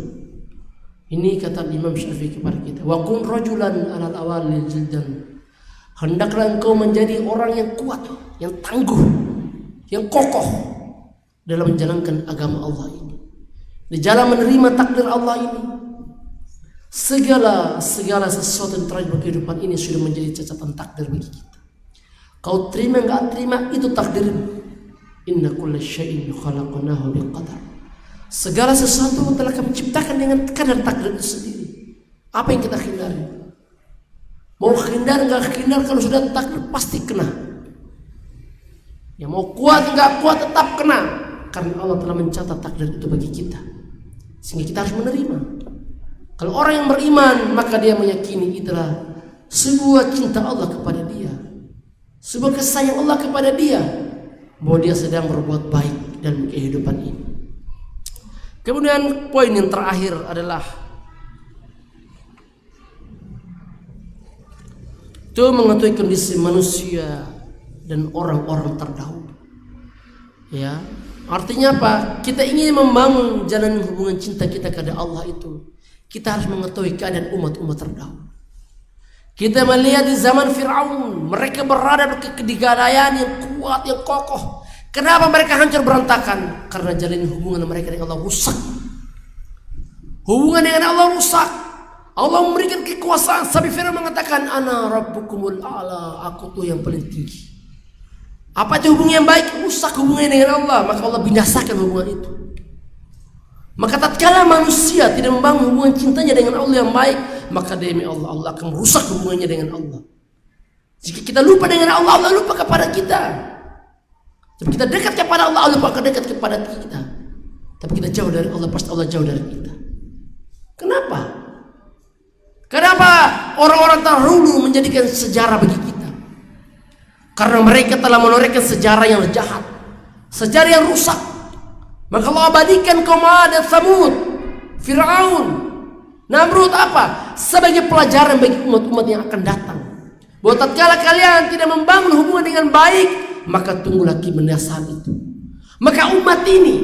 Ini kata Imam Syafi'i kepada kita, wa kun rajulan alal awalil jildan. Hendaklah engkau menjadi orang yang kuat, yang tangguh, yang kokoh dalam menjalankan agama Allah ini, di jalan menerima takdir Allah ini. Segala sesuatu yang terjadi dalam kehidupan ini sudah menjadi catatan takdir bagi kita. Kau terima enggak terima, itu takdirmu. Inna kulla syai'in khalaqnahu biqadar. Segala sesuatu telah kami ciptakan dengan kadar takdir itu sendiri. Apa yang kita hindari? Mau hindar enggak hindar, kalau sudah takdir pasti kena. Ya mau kuat enggak kuat tetap kena, karena Allah telah mencatat takdir itu bagi kita, sehingga kita harus menerima. Kalau orang yang beriman, maka dia meyakini itulah sebuah cinta Allah kepada dia, sebuah kasih sayang Allah kepada dia, bahwa dia sedang berbuat baik dalam kehidupan ini. Kemudian poin yang terakhir adalah itu mengetahui kondisi manusia dan orang-orang terdahulu. Ya, artinya apa? Kita ingin membangun jalan hubungan cinta kita kepada Allah itu, kita harus mengetahui keadaan umat-umat terdahulu. Kita melihat di zaman Fir'aun, mereka berada di kedigdayaan yang kuat, yang kokoh. Kenapa mereka hancur berantakan? Karena jalan hubungan mereka dengan Allah rusak. Hubungan dengan Allah rusak. Allah memberikan kekuasaan sampai Fir'aun mengatakan, ana rabbukumul a'la, aku tuh yang paling tinggi. Apa itu hubungan yang baik? Rusak hubungannya dengan Allah, maka Allah binasakan hubungan itu. Maka tatkala manusia tidak membangun hubungan cintanya dengan Allah yang baik, maka demi Allah, Allah akan merusak hubungannya dengan Allah. Jika kita lupa dengan Allah, Allah lupa kepada kita. Tapi kita dekat kepada Allah, Allah akan dekat kepada kita. Tapi kita jauh dari Allah, pasti Allah jauh dari kita. Kenapa? Kenapa orang-orang terdahulu menjadikan sejarah bagi kita? Karena mereka telah menorehkan sejarah yang jahat, sejarah yang rusak. Maka Allah abadikan kaum Ad dan Tsamud, Fir'aun, Namrud apa? Sebagai pelajaran bagi umat-umat yang akan datang. Bahwa tatkala kalian tidak membangun hubungan dengan baik, maka tunggulah kebinasaan itu. Maka umat ini,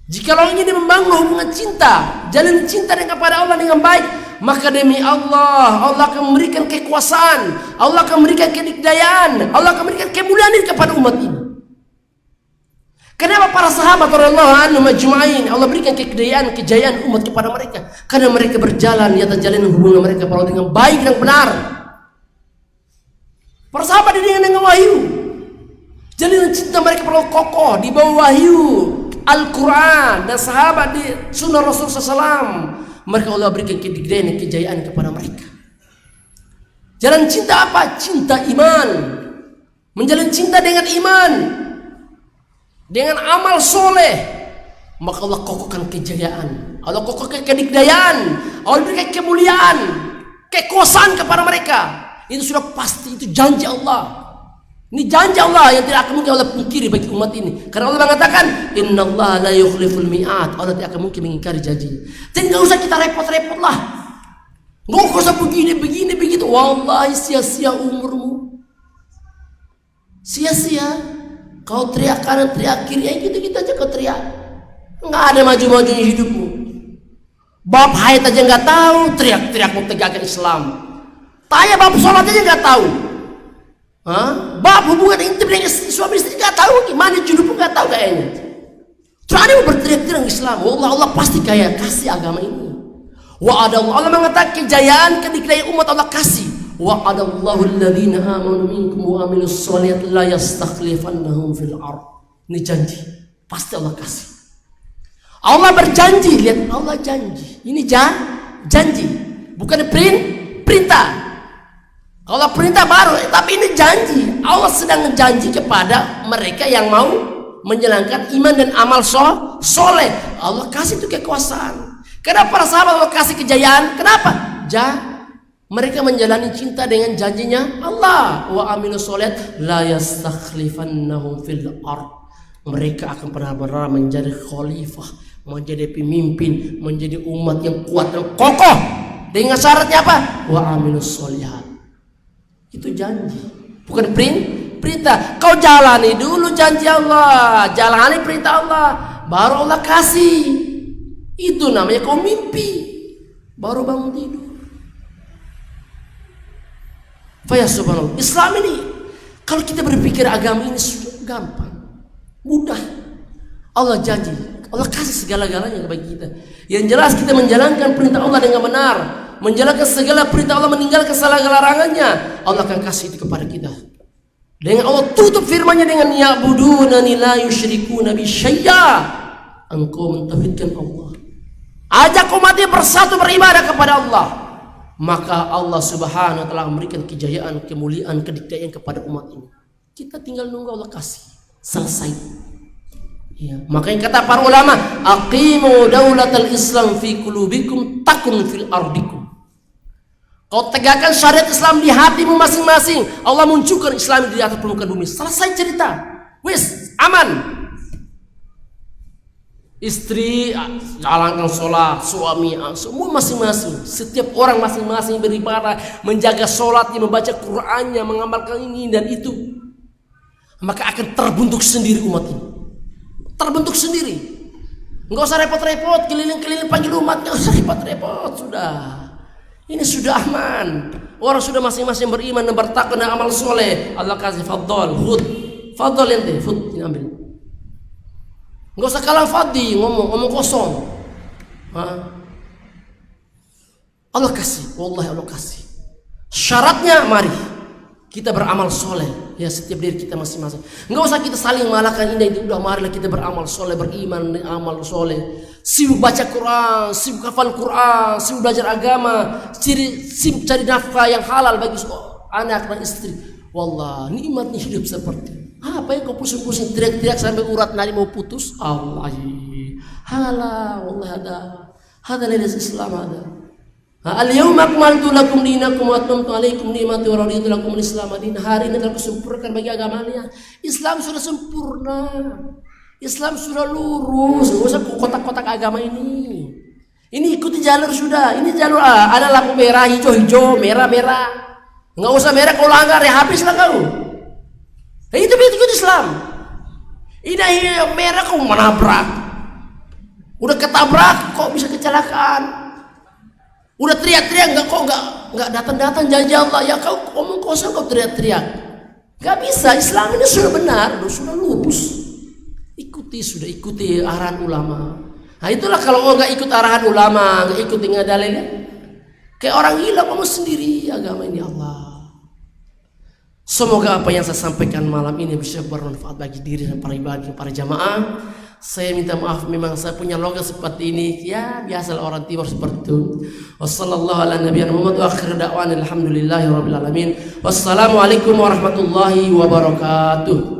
jika ingin membangun hubungan cinta, jalan cinta dengan kepada Allah dengan baik, maka demi Allah, Allah akan memberikan kekuasaan, Allah akan memberikan kenikdayaan, Allah akan memberikan kemuliaan kepada umat ini. Kenapa para sahabat radhiyallahu anhum majma'in Allah berikan kekayaan, kejayaan umat kepada mereka? Karena mereka berjalan di atas jalan hubungan mereka kepada Allah dengan baik dan benar. Para sahabat dengan wahyu, jalan cinta mereka kepada Allah kokoh di bawah wahyu Al-Quran dan sahabat di sunnah Rasulullah SAW. Mereka Allah berikan kekayaan, kejayaan kepada mereka. Jalan cinta apa? Cinta iman. Menjalin cinta dengan iman, dengan amal soleh, maka Allah kokohkan kejayaan, Allah kokohkan kenikdayaan, Allah berikan kemuliaan, kekuasaan kepada mereka. Itu sudah pasti, itu janji Allah. Ini janji Allah yang tidak akan mungkin Allah pungkiri bagi umat ini. Karena Allah mengatakan, innallaha la yukhliful mi'ad. Allah tidak akan mungkin mengingkari janjinya. Jadi nggak usah kita repot-repot lah. Nggak usah begini begitu. Wallahi sia-sia umurmu. Sia-sia. Kau teriak kanan, teriak kiri, ya gitu-gitu aja kau teriak. Nggak ada maju-majunya hidupmu. Bab haid aja nggak tahu, teriak-teriak mau tegakkan Islam. Tanya bab sholat aja nggak tahu. Bab hubungan intim dengan suami istri nggak tahu, gimana judul pun nggak tahu kayaknya. Terus ada yang berteriak-teriak Islam. Allah pasti kaya kasih agama ini. Allah mengatakan kejayaan kenikdayaan umat Allah kasih. Wa'adallahu alladhina amanu minkum wa amilus sholihati la yastakhlifannahum fil ardh. Ini janji, pasti Allah kasih. Allah berjanji, lihat Allah janji. Ini janji, bukan perintah. Allah perintah baru, tapi ini janji. Allah sedang janji kepada mereka yang mau menjalankan iman dan amal soleh. Allah kasih itu kekuasaan. Kenapa para sahabat Allah kasih kejayaan? Kenapa? Mereka menjalani cinta dengan janjinya Allah. Wa amilus sholihat la yastakhlifannahum fil ardh. Mereka akan benar-benar menjadi khalifah, menjadi pemimpin, menjadi umat yang kuat dan kokoh. Dengan syaratnya apa? Wa amilus sholihat. Itu janji, bukan perintah. Kau jalani dulu janji Allah, jalani perintah Allah, baru Allah kasih. Itu namanya kau mimpi, baru bangun tidur. Faya subhanallah. Islam ini, kalau kita berpikir agama ini sudah gampang, mudah. Allah janji, Allah kasih segala-galanya bagi kita. Yang jelas kita menjalankan perintah Allah dengan benar, menjalankan segala perintah Allah, meninggalkan segala larangannya, Allah akan kasih itu kepada kita. Dengan Allah tutup firman-Nya dengan ya'budunani la yusyrikuna bi syai'a. Engkau mentauhidkan Allah, ajak umatnya bersatu beribadah kepada Allah, maka Allah subhanahu wa ta'ala memberikan kejayaan, kemuliaan, kedikdayaan kepada umat ini. Kita tinggal nunggu Allah kasih, selesai. Ya, makanya kata para ulama, aqimu daulatal Islam fi qulubikum takun fil ardikum. Kau tegakkan syariat Islam di hatimu masing-masing, Allah munculkan Islam di atas permukaan bumi. Selesai cerita, wis aman. Istri jalankan sholat, suami semua masing-masing, setiap orang masing-masing beribadah, menjaga sholatnya, membaca Qur'annya, mengamalkan ini dan itu, maka akan terbentuk sendiri umat ini. Terbentuk sendiri. Enggak usah repot-repot keliling-keliling panggil umat, enggak usah repot-repot, sudah. Ini sudah aman. Orang sudah masing-masing beriman dan bertakwa dan amal soleh. Allah kasih fadl, fadl ente, ini ambil. Enggak usah kalah fadhi, ngomong kosong. Allah kasih, wallahi Allah kasih. Syaratnya mari kita beramal soleh, ya setiap diri kita masing-masing. Enggak usah kita saling mengalahkan ini itu, udah marilah kita beramal soleh, beriman dan amal soleh. Sibuk baca Quran, sibuk hafal Quran, sibuk belajar agama, sibuk cari nafkah yang halal bagi anak dan istri. Wallah, nikmatnya hidup seperti apa yang kau pusing-pusing teriak-teriak sampai urat nadi mau putus? Allah, hala, wallah ada lidas Islam ada. Al-yawma akmaltu lakum dinakum wa atmamtu alaikum ni'mati wa raditu lakum al-Islam dinan. Hari ini telah kusempurnakan bagi agamanya. Islam sudah sempurna. Islam sudah lurus. Enggak usah kotak-kotak agama ini. Ini ikuti jalur sudah. Ini jalur ada lampu merah, hijau, merah. Enggak usah merah, kalau langgar ya habislah kau. Itu ikut Islam. Ini merah kau menabrak. Udah ketabrak kok bisa kecelakaan. Udah teriak-teriak enggak datang janji Allah, ya kau omong kosong kau teriak-teriak. Enggak bisa. Islam ini sudah benar, sudah lurus. Ikuti arahan ulama. Nah itulah kalau enggak ikut arahan ulama, enggak ikut dengan dalilnya, kayak orang gila kamu sendiri agama ini Allah. Semoga apa yang saya sampaikan malam ini bisa bermanfaat bagi diri dan para ibadah, para jamaah. Saya minta maaf, memang saya punya logat seperti ini. Ya biasalah orang timur seperti itu. Wassalamualaikum warahmatullahi wabarakatuh.